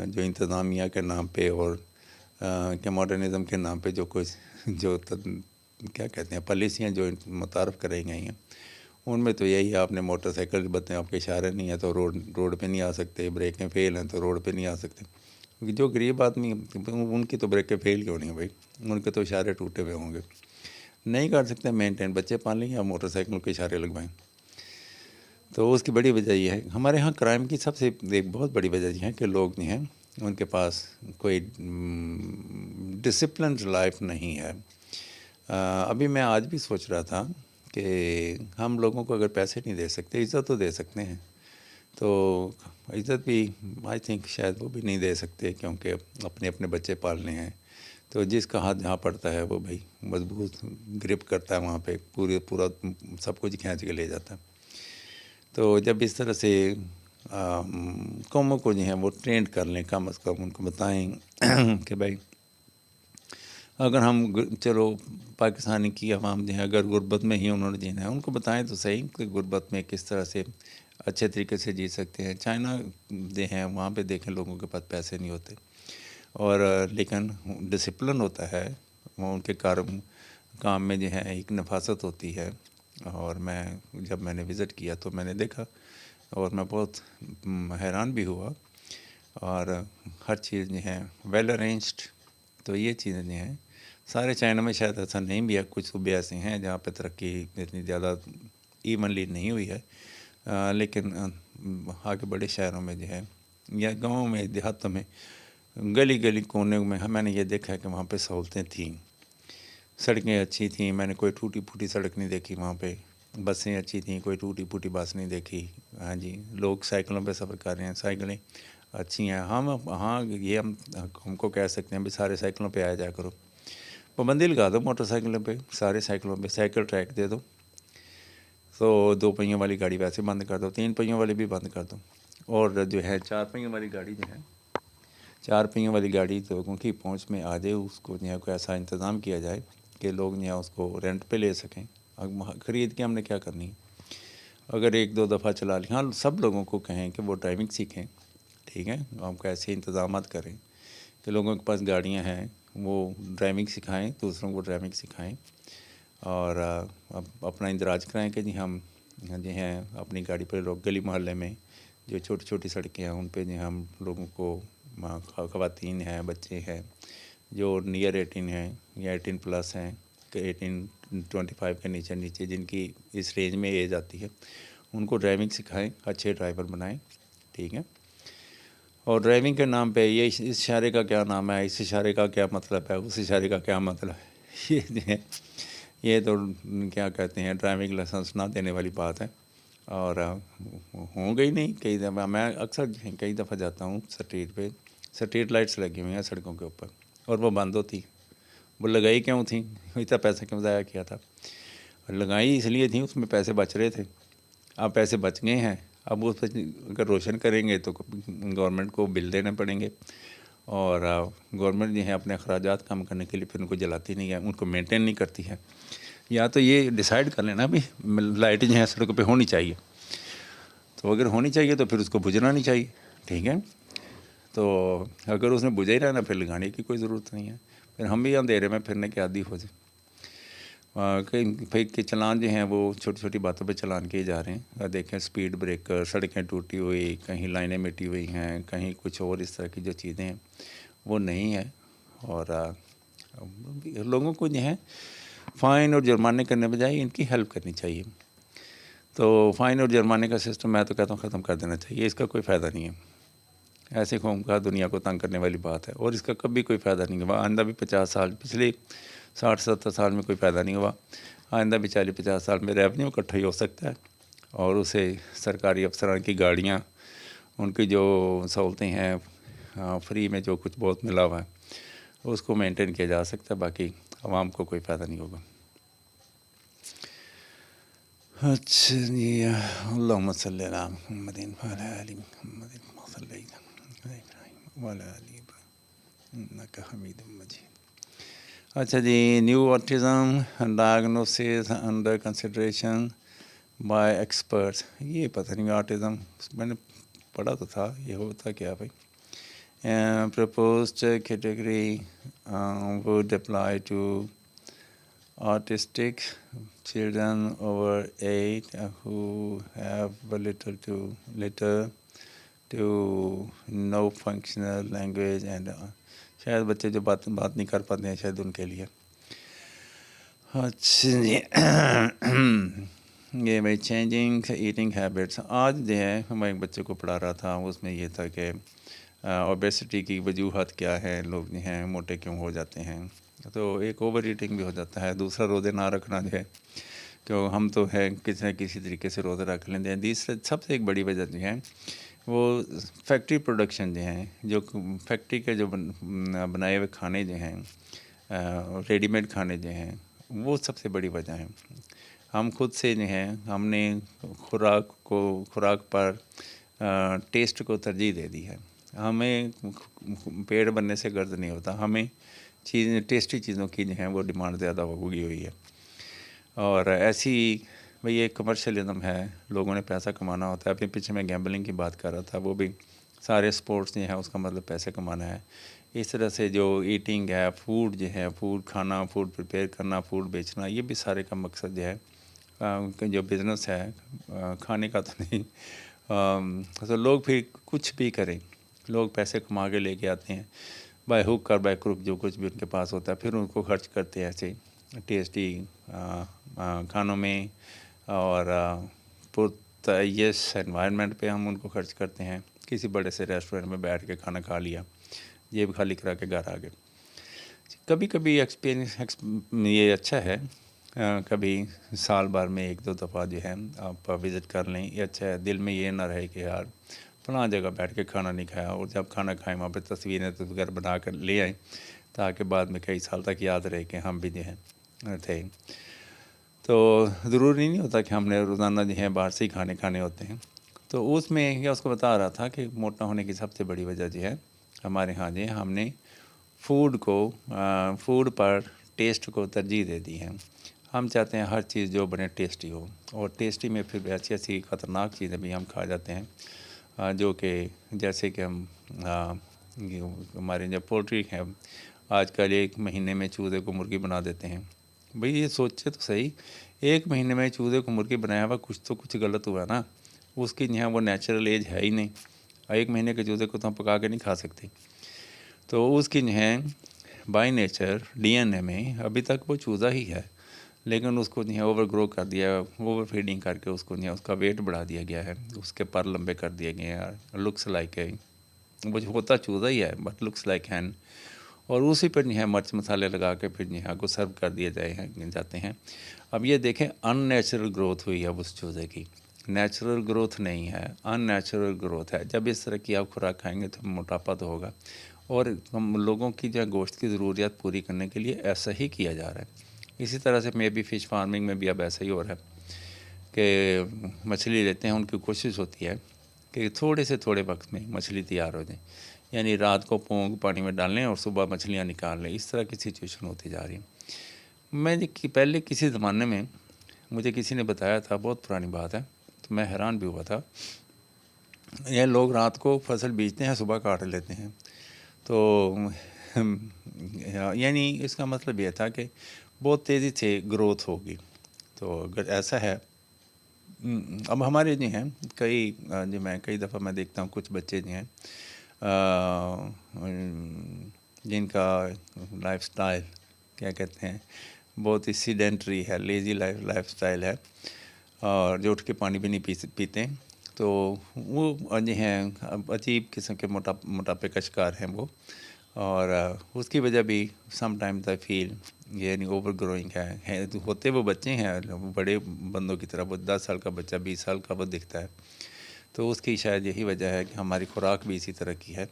جو انتظامیہ کے نام پہ اور کہ ماڈرنزم کے نام پہ جو کیا کہتے ہیں پالیسیاں جو متعارف کرائی گئی ہیں، ان میں تو یہی آپ نے موٹر سائیکل بتائیں، آپ کے اشارے نہیں ہیں تو روڈ پہ نہیں آ سکتے، بریکیں فیل ہیں تو روڈ پہ نہیں آ سکتے، جو غریب آدمی ان کی تو بریکیں فیل کیوں نہیں ہیں بھائی، ان کے تو اشارے ٹوٹے ہوئے ہوں گے، نہیں کر سکتے مینٹین، بچے پال لیں یا موٹر سائیکل کے اشارے لگوائیں۔ تو اس کی بڑی وجہ یہ ہے، ہمارے ہاں کرائم کی سب سے ایک بہت بڑی وجہ یہ ہے کہ لوگ جو ہیں ان کے پاس کوئی ڈسپلنڈ لائف نہیں ہے۔ ابھی میں آج بھی سوچ رہا تھا کہ ہم لوگوں کو اگر پیسے نہیں دے سکتے، عزت تو دے سکتے ہیں، تو عزت بھی آئی تھنک شاید وہ بھی نہیں دے سکتے، کیونکہ اپنے اپنے بچے پالنے ہیں، تو جس کا ہاتھ جہاں پڑتا ہے وہ بھائی مضبوط گرپ کرتا ہے وہاں پہ، پورا سب کچھ کھینچ کے لے جاتا ہے۔ تو جب اس طرح سے قوموں کو جو ہے وہ ٹرینڈ کر لیں، کم از کم ان کو بتائیں کہ بھائی اگر ہم چلو پاکستانی کی عوام جو ہے اگر غربت میں ہی انہوں نے جینا ہے، ان کو بتائیں تو صحیح کہ غربت میں کس طرح سے اچھے طریقے سے جی سکتے ہیں. چائنا جو ہیں وہاں پہ دیکھیں لوگوں کے پاس پیسے نہیں ہوتے اور لیکن ڈسپلن ہوتا ہے, وہ ان کے کام میں جو ہے ایک نفاست ہوتی ہے. اور جب میں نے وزٹ کیا تو میں نے دیکھا اور میں بہت حیران بھی ہوا, اور ہر چیز جو ہے ویل ارینجڈ. تو یہ چیزیں جو ہیں سارے چائنا میں شاید ایسا نہیں بھی ہے, کچھ صوبے ایسے ہیں جہاں پہ ترقی اتنی زیادہ ایونلی نہیں ہوئی ہے, لیکن آگے بڑے شہروں میں جو ہے یا گاؤں میں دیہاتوں میں گلی گلی کونے میں میں نے یہ دیکھا ہے کہ وہاں پہ سہولتیں تھیں, سڑکیں اچھی تھیں. میں نے کوئی ٹوٹی پھوٹی سڑک نہیں دیکھی وہاں پہ, بسیں اچھی تھیں, کوئی ٹوٹی پھوٹی بس نہیں دیکھی. ہاں جی, لوگ سائیکلوں پہ سفر کر رہے ہیں, سائیکلیں اچھی ہیں. ہاں یہ ہم کو کہہ سکتے ہیں بھی سارے سائیکلوں پہ آیا جا کرو, پابندی لگا دو موٹر سائیکلوں پہ, سارے سائیکلوں پہ سائیکل ٹریک دے دو, تو 2 پہیوں والی گاڑی ویسے بند کر دو, 3 پہیوں والی بھی بند کر دو, اور جو ہے 4 پہیوں والی گاڑی جو ہے 4 پہیوں والی گاڑی لوگوں کی پہنچ میں آ جائے, اس کو جو ہے کوئی ایسا انتظام کیا جائے کہ لوگ جو ہے اس کو رینٹ پہ لے سکیں. خرید کے ہم نے کیا کرنی ہے, اگر 1-2 دفعہ چلا لیں. ہاں سب لوگوں کو کہیں کہ وہ ڈرائیونگ سیکھیں, ٹھیک ہے, ہم کو ایسے انتظامات کریں کہ لوگوں کے پاس گاڑیاں ہیں وہ ڈرائیونگ سکھائیں, دوسروں کو ڈرائیونگ سکھائیں, اور اپنا اندراج کرائیں کہ جی ہم جو ہیں اپنی گاڑی پہ لوگ گلی محلے میں جو چھوٹی چھوٹی سڑکیں ہیں ان پہ جو ہم لوگوں کو, خواتین ہیں, بچے ہیں جو نیئر 18 ہیں یا 18+ ہیں, کہ 25 کے نیچے جن کی اس رینج میں ایج آتی ہے, ان کو ڈرائیونگ سکھائیں, اچھے ڈرائیور بنائیں, ٹھیک ہے. اور ڈرائیونگ کے نام پہ یہ اس اشارے کا کیا نام ہے, اس اشارے کا کیا مطلب ہے, اس اشارے کا کیا مطلب ہے, یہ جو ہے یہ تو کیا کہتے ہیں ڈرائیونگ لائسنس نہ دینے والی بات ہے. اور ہوں گئی نہیں. کئی دفعہ میں اکثر کئی دفعہ جاتا ہوں اسٹریٹ پہ, اسٹریٹ لائٹس لگی ہوئی ہیں سڑکوں کے اوپر اور وہ بند ہوتی. وہ لگائی کیوں تھیں, اتنا پیسہ کیوں ضائع کیا تھا؟ لگائی اس لیے تھیں اس میں پیسے بچ رہے تھے. اب پیسے بچ گئے ہیں, اب اس پہ اگر روشن کریں گے تو گورنمنٹ کو بل دینے پڑیں گے, اور گورنمنٹ جو ہے اپنے اخراجات کم کرنے کے لیے پھر ان کو جلاتی نہیں ہے, ان کو مینٹین نہیں کرتی ہے. یا تو یہ ڈیسائیڈ کر لینا بھی لائٹیں جو ہیں سڑکوں پہ ہونی چاہیے, تو اگر ہونی چاہیے تو پھر اس کو بجھنا نہیں چاہیے, ٹھیک ہے. تو اگر اس نے بجھا ہی رہنا پھر لگانے کی کوئی ضرورت نہیں ہے. پھر ہم بھی اندھیرے میں پھرنے کے عادی ہو جائیں. کہ چلان جو ہیں وہ چھوٹی چھوٹی باتوں پہ چلان کیے جا رہے ہیں. دیکھیں اسپیڈ بریکر, سڑکیں ٹوٹی ہوئی, کہیں لائنیں مٹی ہوئی ہیں, کہیں کچھ اور اس طرح کی جو چیزیں ہیں وہ نہیں ہیں. اور لوگوں کو جو ہے فائن اور جرمانے کرنے بجائے ان کی ہیلپ کرنی چاہیے. تو فائن اور جرمانے کا سسٹم میں تو کہتا ہوں ختم کر دینا چاہیے, اس کا کوئی فائدہ نہیں ہے. ایسے قوم کا دنیا کو تنگ کرنے والی بات ہے, اور اس کا کبھی کوئی فائدہ نہیں ہوا. آئندہ بھی 50 سال, پچھلے 60-70 سال میں کوئی فائدہ نہیں ہوا. آئندہ بھی 40-50 سال میں ریونیو اکٹھا ہی ہو سکتا ہے, اور اسے سرکاری افسران کی گاڑیاں, ان کی جو سہولتیں ہیں فری میں جو کچھ بہت ملا ہوا ہے اس کو مینٹین کیا جا سکتا ہے, باقی عوام کو کوئی فائدہ نہیں ہوگا. اچھا جی, اللہم صلی علی محمد وعلی آل محمد کما صلیت علی ابراہیم وعلی آل ابراہیم انک حمید مجید. اچھا جی, new autism diagnosis under consideration by experts. یہ پتہ نہیں آٹزم میں نے پڑھا تو تھا, یہ ہوتا کیا بھائی. proposed category would apply to autistic children over 8 who have little to no functional language and شاید بچے جو بات نہیں کر پاتے ہیں شاید ان کے لیے. اچھا جی, یہ بھائی چینجنگ ایٹنگ ہیبٹس. آج جو ہے میں ایک بچے کو پڑھا رہا تھا, اس میں یہ تھا کہ اوبیسٹی کی وجوہات کیا ہے, لوگ جو ہیں موٹے کیوں ہو جاتے ہیں. تو ایک اوور ایٹنگ بھی ہو جاتا ہے, دوسرا روزے نہ رکھنا جو ہے, کہ ہم تو ہے کسی نہ کسی طریقے سے روزے رکھ لیتے ہیں. تیسرے سب سے ایک بڑی وجہ جو ہے وہ فیکٹری پروڈکشن جو ہیں, جو فیکٹری کے جو بنائے ہوئے کھانے جو ہیں, ریڈی میڈ کھانے جو ہیں, وہ سب سے بڑی وجہ ہے. ہم خود سے جو ہیں ہم نے خوراک پر ٹیسٹ کو ترجیح دے دی ہے. ہمیں پیڑ بننے سے غرض نہیں ہوتا, ہمیں ٹیسٹی چیزوں کی جو ہیں وہ ڈیمانڈ زیادہ ہوئی ہے. اور ایسی بھئی یہ کمرشلزم ہے، لوگوں نے پیسہ کمانا ہوتا ہے. ابھی پیچھے میں گیمبلنگ کی بات کر رہا تھا، وہ بھی سارے سپورٹس جو ہیں اس کا مطلب پیسے کمانا ہے. اس طرح سے جو ایٹنگ ہے، فوڈ جو ہے، فوڈ کھانا، فوڈ پریپیئر کرنا، فوڈ بیچنا، یہ بھی سارے کا مقصد جو ہے کہ جو بزنس ہے کھانے کا تو نہیں. تو لوگ پھر کچھ بھی کریں، لوگ پیسے کما کے لے کے آتے ہیں بائی ہک اور بائی کروک، جو کچھ بھی ان کے پاس ہوتا ہے، پھر ان کو خرچ کرتے ہیں ایسے ٹیسٹی کھانوں میں اور پرتعیش انوائرمنٹ پہ ہم ان کو خرچ کرتے ہیں. کسی بڑے سے ریسٹورنٹ میں بیٹھ کے کھانا کھا لیا، جیب خالی کرا کے گھر آ گئے. کبھی کبھی ایکسپیرینس یہ اچھا ہے، کبھی سال بھر میں 1-2 دفعہ جو ہے آپ وزٹ کر لیں، یہ اچھا ہے. دل میں یہ نہ رہے کہ یار فلاں جگہ بیٹھ کے کھانا نہیں کھایا، اور جب کھانا کھائیں وہاں پہ تصویریں تو گھر بنا کر لے آئیں تاکہ بعد میں کئی سال تک یاد رہے کہ ہم بھی جو ہیں تھے. تو ضروری نہیں ہوتا کہ ہم نے روزانہ جو ہے باہر سے ہی کھانے ہوتے ہیں. تو اس میں کیا اس کو بتا رہا تھا کہ موٹا ہونے کی سب سے بڑی وجہ جو ہے ہمارے ہاں جو ہے ہم نے فوڈ پر ٹیسٹ کو ترجیح دے دی ہے. ہم چاہتے ہیں ہر چیز جو بنے ٹیسٹی ہو، اور ٹیسٹی میں پھر ایسی ایسی خطرناک چیزیں بھی ہم کھا جاتے ہیں جو کہ جیسے کہ ہم ہمارے جو پولٹری ہے، آج کل 1 مہینے میں چوزے کو مرغی بنا دیتے ہیں. بھئی یہ سوچے تو صحیح، 1 مہینے میں چوزے کو مرغی بنایا ہوا کچھ غلط ہوا نا. اس کی جو ہے وہ نیچرل ایج ہے ہی نہیں. 1 مہینے کے چوزے کو تو ہم پکا کے نہیں کھا سکتے. تو اس کی جو ہے بائی نیچر DNA میں ابھی تک وہ چوزا ہی ہے، لیکن اس کو جو ہے اوور گرو کر دیا، اوور فیڈنگ کر کے اس کو جو ہے اس کا ویٹ بڑھا دیا گیا ہے، اس کے پر لمبے کر دیے گئے ہیں. لکس لائک ہے، وہ ہوتا چوزا ہی ہے بٹ لکس لائک ہین. اور اسی پر جو ہے مرچ مسالے لگا کے پھر جو ہے کو سرو کر دیے جاتے ہیں. اب یہ دیکھیں ان نیچرل گروتھ ہوئی ہے اس چوزے کی، نیچرل گروتھ نہیں ہے، ان نیچرل گروتھ ہے. جب اس طرح کی آپ خوراک کھائیں گے تو موٹاپا تو ہوگا. اور ہم لوگوں کی جو گوشت کی ضروریات پوری کرنے کے لیے ایسا ہی کیا جا رہا ہے. اسی طرح سے میں بھی فش فارمنگ میں بھی اب ایسا ہی ہو رہا ہے کہ مچھلی لیتے ہیں، ان کی کوشش ہوتی ہے کہ تھوڑے سے تھوڑے وقت میں مچھلی تیار ہو جائیں، یعنی رات کو پونگ پانی میں ڈال لیں اور صبح مچھلیاں نکال لیں. اس طرح کی سچویشن ہوتی جا رہی ہے. میں پہلے کسی زمانے میں مجھے کسی نے بتایا تھا، بہت پرانی بات ہے، تو میں حیران بھی ہوا تھا. یہ لوگ رات کو فصل بیچتے ہیں، صبح کاٹ لیتے ہیں. تو یعنی اس کا مطلب یہ تھا کہ بہت تیزی سے گروتھ ہوگی. تو اگر ایسا ہے، اب ہمارے جو ہیں کئی دفعہ میں دیکھتا ہوں کچھ بچے جو ہیں جن کا لائف سٹائل کیا کہتے ہیں بہت ہی سیڈنٹری ہے، لیزی لائف سٹائل ہے، اور جو اٹھ کے پانی بھی نہیں پیتے. تو وہ جو ہیں عجیب قسم کے موٹاپے کا شکار ہیں وہ. اور اس کی وجہ بھی سم ٹائمز آئی فیل یعنی اوور گروئنگ ہے. ہوتے وہ بچے ہیں بڑے بندوں کی طرح، وہ 10 سال کا بچہ 20 سال کا وہ دکھتا ہے. تو اس کی شاید یہی وجہ ہے کہ ہماری خوراک بھی اسی طرح کی ہے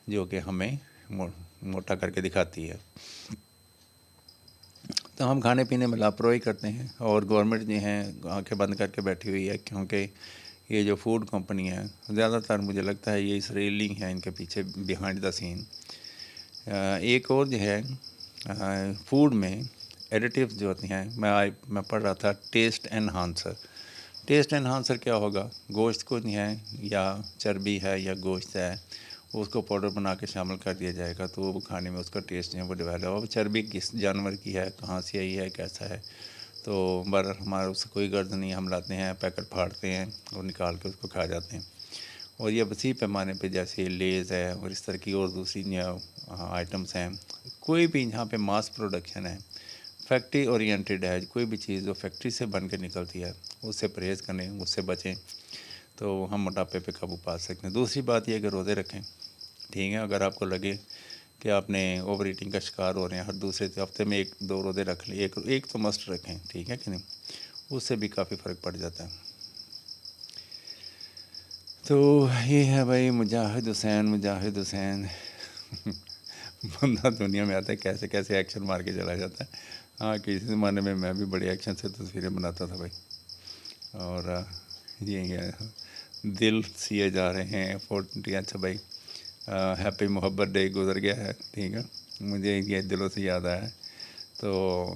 جو کہ ہمیں موٹا کر کے دکھاتی ہے. تو ہم کھانے پینے میں لاپرواہی کرتے ہیں، اور گورنمنٹ جو ہیں آنکھیں بند کر کے بیٹھی ہوئی ہے، کیونکہ یہ جو فوڈ کمپنی ہیں زیادہ تر مجھے لگتا ہے یہ اسرائیلی ہیں ان کے پیچھے بیہائنڈ دا سین. ایک اور جو ہے فوڈ میں ایڈیٹیوز جو ہوتے ہیں، میں پڑھ رہا تھا ٹیسٹ انہانسر. ٹیسٹ انہانسر کیا ہوگا؟ گوشت کو جو ہے یا چربی ہے یا گوشت ہے، اس کو پاؤڈر بنا کے شامل کر دیا جائے گا تو وہ کھانے میں اس کا ٹیسٹ جو ہے وہ ڈیولپ ہو. چربی کس جانور کی ہے، کہاں سے آئی ہے، کیسا ہے، تو ہمارا اس سے کوئی غرض نہیں. ہم لاتے ہیں، پیکٹ پھاڑتے ہیں اور نکال کے اس کو کھا جاتے ہیں. اور یہ وسیع پیمانے پہ جیسے لیز ہے اور اس طرح کی اور دوسری آئٹمس ہیں، کوئی بھی یہاں پہ ماس پروڈکشن ہے، فیکٹری اورینٹیڈ ہے. کوئی بھی چیز جو فیکٹری سے بن کے نکلتی ہے اس سے پرہیز کریں، اس سے بچیں، تو ہم موٹاپے پہ قابو پا سکتے ہیں. دوسری بات یہ کہ روزے رکھیں. ٹھیک ہے، اگر آپ کو لگے کہ آپ نے اوور ایٹنگ کا شکار ہو رہے ہیں، ہر دوسرے ہفتے میں 1-2 روزے رکھ لیں، ایک تو مسٹ رکھیں. ٹھیک ہے کہ نہیں؟ اس سے بھی کافی فرق پڑ جاتا ہے. تو یہ ہے بھائی مجاہد حسین بندہ دنیا میں آتا ہے کیسے کیسے ایکشن مار کے چلا جاتا ہے. ہاں کسی زمانے میں میں بھی بڑے ایکشن سے تصویریں بناتا تھا بھائی. اور یہ دل سیے جا رہے ہیں 40. اچھا بھائی، ہیپی محبت ڈے گزر گیا ہے. ٹھیک ہے، مجھے یہ دلوں سے یاد آیا. تو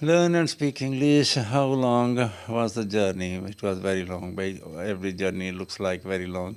Learn and speak English. How long was the journey? It was very long. By every journey looks like very long.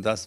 10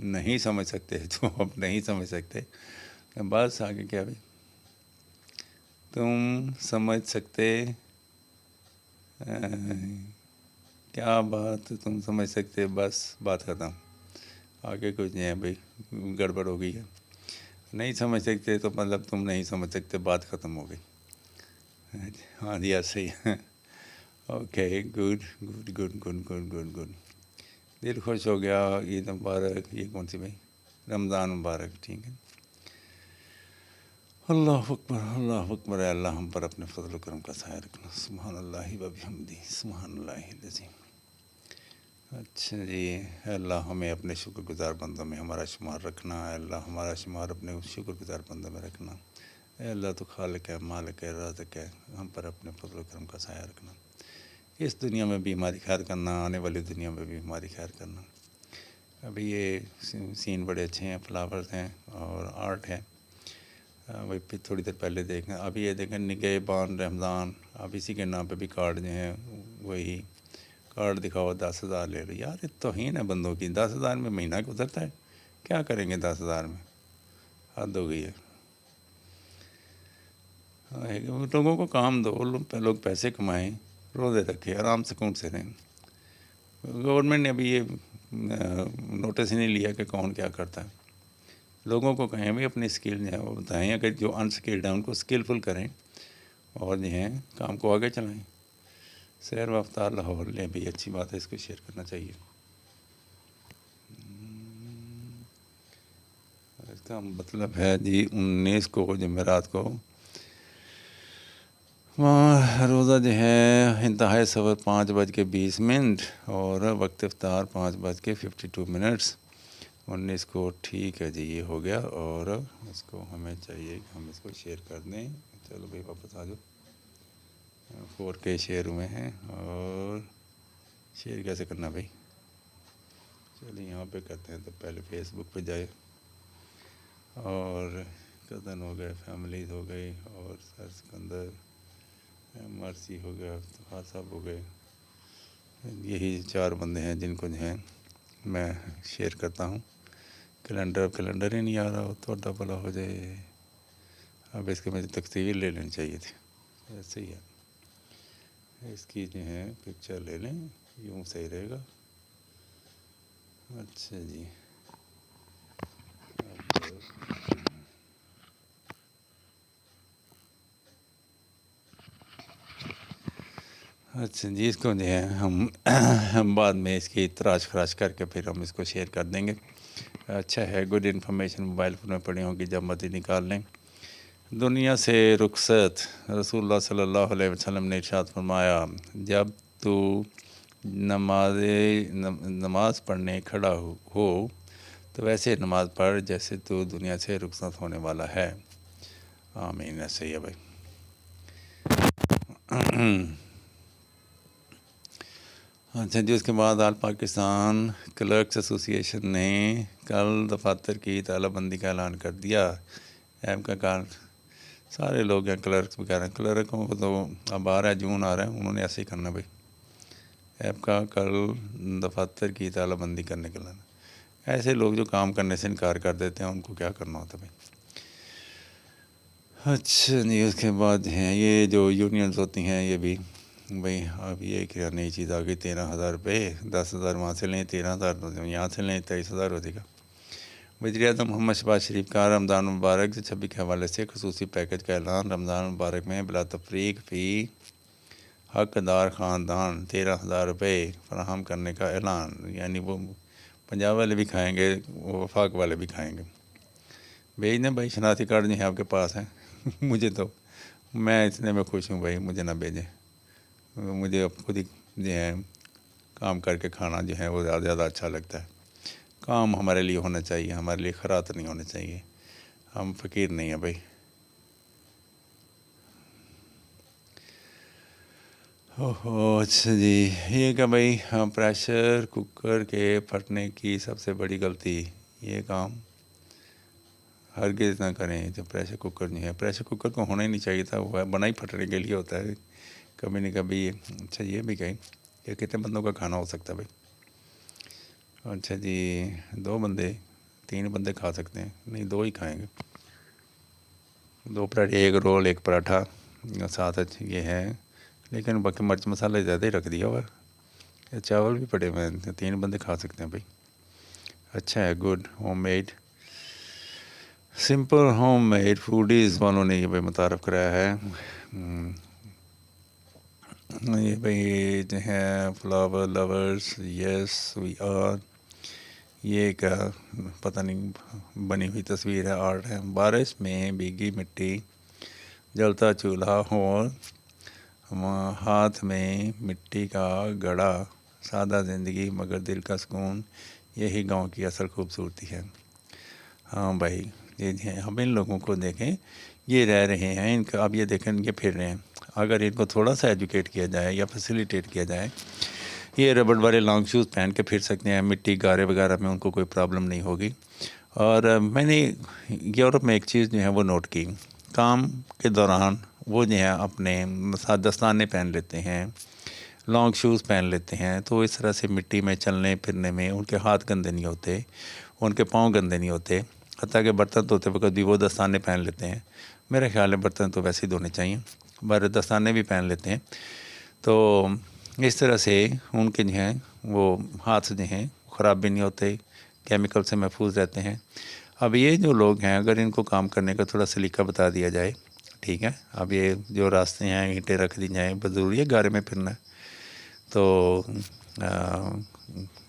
نہیں سمجھ سکتے تو اب نہیں سمجھ سکتے، بس آگے کیا بھائی، تم سمجھ سکتے کیا بات تم سمجھ سکتے، بس بات ختم، آگے کچھ نہیں ہے بھائی، گڑبڑ ہو گئی ہے، نہیں سمجھ سکتے تو مطلب تم نہیں سمجھ سکتے، بات ختم ہو گئی۔ ہاں جی صحیح ہے، okay good good good good good good good, دل خوش ہو گیا، عید مبارک، یہ کون سی بھائی، رمضان مبارک، ٹھیک ہے۔ اللہ اکبر اللہ اکبر، اے اللہ ہم پر اپنے فضل و کرم کا سایہ رکھنا، سبحان اللہ و بحمدہ سبحان اللہ العظیم۔ اچھا جی، اے اللہ ہمیں اپنے شکر گزار بندوں میں ہمارا شمار رکھنا، اے اللہ ہمارا شمار اپنے شکر گزار بندوں میں رکھنا، اے اللہ تو خالق ہے، مالک ہے، رازق ہے، ہم پر اپنے فضل و کرم کا سایہ رکھنا، اس دنیا میں بھی ہماری خیر کرنا، آنے والی دنیا میں بھی ہماری خیر کرنا۔ ابھی یہ سین بڑے اچھے ہیں، فلاورز ہیں اور آرٹ ہے، وہی پھر تھوڑی دیر پہلے دیکھیں، ابھی یہ دیکھیں نگہبان رمضان، اب اسی کے نام پہ بھی کارڈ جو ہیں وہی کارڈ دکھاؤ 10,000 لے لو، یار یہ توہین ہے بندوں کی، 10,000 میں مہینہ گزرتا ہے، کیا کریں گے 10,000 میں، حد ہو گئی ہے۔ لوگوں کو کام دو، لوگ پیسے کمائیں، روزے رکھے، آرام سکون سے رہیں۔ گورنمنٹ نے ابھی یہ نوٹس ہی نہیں لیا کہ کون کیا کرتا ہے، لوگوں کو کہیں بھی اپنی اسکل جو ہے وہ بتائیں، اگر جو انسکلڈ ہیں ان کو اسکلفل کریں اور جو ہیں کام کو آگے چلائیں۔ سیر و افطار لاہور لیں بھی اچھی بات ہے، اس کو شیئر کرنا چاہیے۔ اس کا مطلب ہے جی 19 کو جمعرات کو روزہ جو ہے انتہائی صبر 5:20 اور وقت افطار 5:52۔ 19 کو ٹھیک ہے جی، یہ ہو گیا، اور اس کو ہمیں چاہیے کہ ہم اس کو شیئر کر دیں۔ چلو بھائی واپس آ جاؤ، 4K شیئر ہوئے ہیں، اور شیئر کیسے کرنا بھائی، چلیے یہاں پہ کرتے ہیں، تو پہلے فیس بک پہ جائے، اور کزن ہو گئے، فیملیز ہو گئی، اور سر سکندر، مرسی ہو گیا، افتخار صاحب ہو گئے، یہی 4 بندے ہیں جن کو جو ہیں میں شیئر کرتا ہوں۔ کیلنڈر ہی نہیں آ رہا، تو ڈبل ہو جائے، اب اس کے مجھے تصویر لے لینی چاہیے تھی، ایسے ہی ہے، اس کی جو ہے پکچر لے لیں، یوں صحیح رہے گا۔ اچھا جی، اچھا جی، اس کو جو ہے ہم بعد میں اس کی تراش خراش کر کے پھر ہم اس کو شیئر کر دیں گے۔ اچھا ہے، گڈ انفارمیشن موبائل فون میں پڑھی ہوگی، جب مرضی نکال لیں۔ دنیا سے رخصت، رسول اللہ صلی اللہ علیہ وسلم نے ارشاد فرمایا، جب تو نماز پڑھنے کھڑا ہو تو ویسے نماز پڑھ جیسے تو دنیا سے رخصت ہونے والا ہے۔ آمین، ایسے ہی ہے بھائی۔ اچھا جی، اس کے بعد آل پاکستان کلرکس ایسوسی ایشن نے کل دفاتر کی تالہ بندی کا اعلان کر دیا۔ ایپ کا کار سارے لوگ ہیں کلرکس بھی کہہ رہے ہیں، کلرکوں کو تو اب آ رہا ہے، جون آ رہا ہے، انہوں نے ایسے ہی کرنا بھائی، ایپ کا کل دفاتر کی تالہ بندی کرنے کے لیے، ایسے لوگ جو کام کرنے سے انکار کر دیتے ہیں ان کو کیا کرنا ہوتا ہے بھائی۔ اچھا جی، اس کے بعد ہیں یہ جو یونینز ہوتی ہیں، یہ بھی بھائی اب یہ کیا نئی چیز آ گئی، 13,000 روپے، 10,000 وہاں سے لیں، 13,000 یہاں سے لیں، 23,000 ہو جائے گا۔ وزیر اعظم محمد شہباز شریف کا رمضان مبارک سے 26 کے حوالے سے خصوصی پیکج کا اعلان، رمضان مبارک میں بلا تفریق فی حقدار خاندان 13,000 روپے فراہم کرنے کا اعلان، یعنی وہ پنجاب والے بھی کھائیں گے، وہ وفاق والے بھی کھائیں گے۔ بھیج دیں بھائی، شناختی کارڈ جو ہے آپ کے پاس ہیں، مجھے تو میں اتنے میں خوش ہوں بھائی، مجھے نہ بھیجیں، مجھے اب خود ہی جو ہے کام کر کے کھانا جو ہے وہ زیادہ زیادہ اچھا لگتا ہے۔ کام ہمارے لیے ہونا چاہیے، ہمارے لیے خیرات نہیں ہونے چاہیے، ہم فقیر نہیں ہیں بھائی۔ اچھا جی، یہ کہ بھائی پریشر کوکر کے پھٹنے کی سب سے بڑی غلطی، یہ کام ہرگز نہ کریں۔ جو پریشر کوکر نہیں ہے، پریشر کوکر کو ہونا ہی نہیں چاہیے تھا، وہ بنا ہی پھٹنے کے لیے ہوتا ہے، کبھی نہ کبھی۔ اچھا یہ بھی کہیں کہ کتنے بندوں کا کھانا ہو سکتا ہے بھائی؟ اچھا جی، 2 بندے 3 بندے کھا سکتے ہیں, نہیں 2 ہی کھائیں گے. 2 پراٹھے, 1 رول, 1 پراٹھا, ساتھ یہ ہے. لیکن باقی مرچ مسالہ زیادہ ہی رکھ دیا ہوا. چاول بھی پڑے ہوئے ہیں, 3 بندے کھا سکتے ہیں بھائی. اچھا ہے, good home made, simple home made foodies والوں نے یہ بھائی متعارف کرایا ہے. یہ بھائی جو ہے flower lovers, yes we are. یہ کیا پتہ نہیں بنی ہوئی تصویر ہے, آرٹ ہے. بارش میں بھیگی مٹی, جلتا چولہا اور ہاتھ میں مٹی کا گڑا, سادہ زندگی مگر دل کا سکون, یہی گاؤں کی اصل خوبصورتی ہے. ہاں بھائی, یہ ہم ان لوگوں کو دیکھیں, یہ رہ رہے ہیں, ان کا اب یہ دیکھیں یہ پھر رہے ہیں. اگر ان کو تھوڑا سا ایجوکیٹ کیا جائے یا فیسیلیٹیٹ کیا جائے, یہ ربڑ والے لانگ شوز پہن کے پھر سکتے ہیں, مٹی گارے وغیرہ میں ان کو کوئی پرابلم نہیں ہوگی. اور میں نے یورپ میں ایک چیز جو ہے وہ نوٹ کی, کام کے دوران وہ جو ہے اپنے دستانے پہن لیتے ہیں, لانگ شوز پہن لیتے ہیں, تو اس طرح سے مٹی میں چلنے پھرنے میں ان کے ہاتھ گندے نہیں ہوتے, ان کے پاؤں گندے نہیں ہوتے. حتیٰ کہ برتن دھوتے وقت بھی وہ دستانے پہن لیتے ہیں. میرے خیال ہے برتن تو ویسے ہی دھونے چاہیے, پر دستانے بھی پہن لیتے ہیں. تو اس طرح سے ان کے جو ہیں وہ ہاتھ جو ہیں خراب بھی نہیں ہوتے, کیمیکل سے محفوظ رہتے ہیں. اب یہ جو لوگ ہیں اگر ان کو کام کرنے کا تھوڑا سلیقہ بتا دیا جائے, ٹھیک ہے, اب یہ جو راستے ہیں اینٹیں رکھ دی جائیں, ضروری ہے گارے میں پھرنا. تو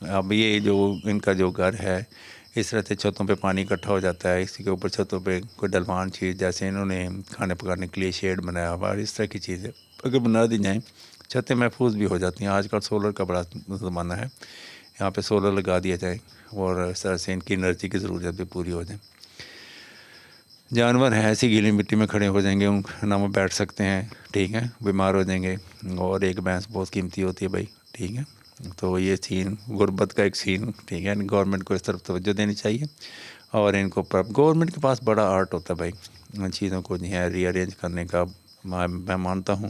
اب یہ جو ان کا جو گھر ہے, اس طرح سے چھتوں پہ پانی اکٹھا ہو جاتا ہے, اسی کے اوپر چھتوں پہ کوئی ڈلوان چیز, جیسے انہوں نے کھانے پکانے کے لیے شیڈ بنایا ہوا, اور اس طرح کی چیزیں اگر بنا دی جائیں, چھتیں محفوظ بھی ہو جاتی ہیں. آج کل سولر کا بڑا زمانہ ہے, یہاں پہ سولر لگا دیا جائے, اور اس طرح سے ان کی انرجی کی ضرورت بھی پوری ہو جائے. جانور ہیں ایسی گیلی مٹی میں کھڑے ہو جائیں گے, نہ وہ بیٹھ سکتے ہیں, ٹھیک ہے, بیمار ہو جائیں گے. اور ایک بھینس بہت قیمتی ہوتی ہے بھائی, ٹھیک ہے. تو یہ سین غربت کا ایک سین, ٹھیک ہے, گورنمنٹ کو اس طرف توجہ دینی چاہیے. اور ان کو گورنمنٹ کے پاس بڑا آرٹ ہوتا ہے بھائی, ان چیزوں کو جو ہے ری ارینج کرنے کا. میں مانتا ہوں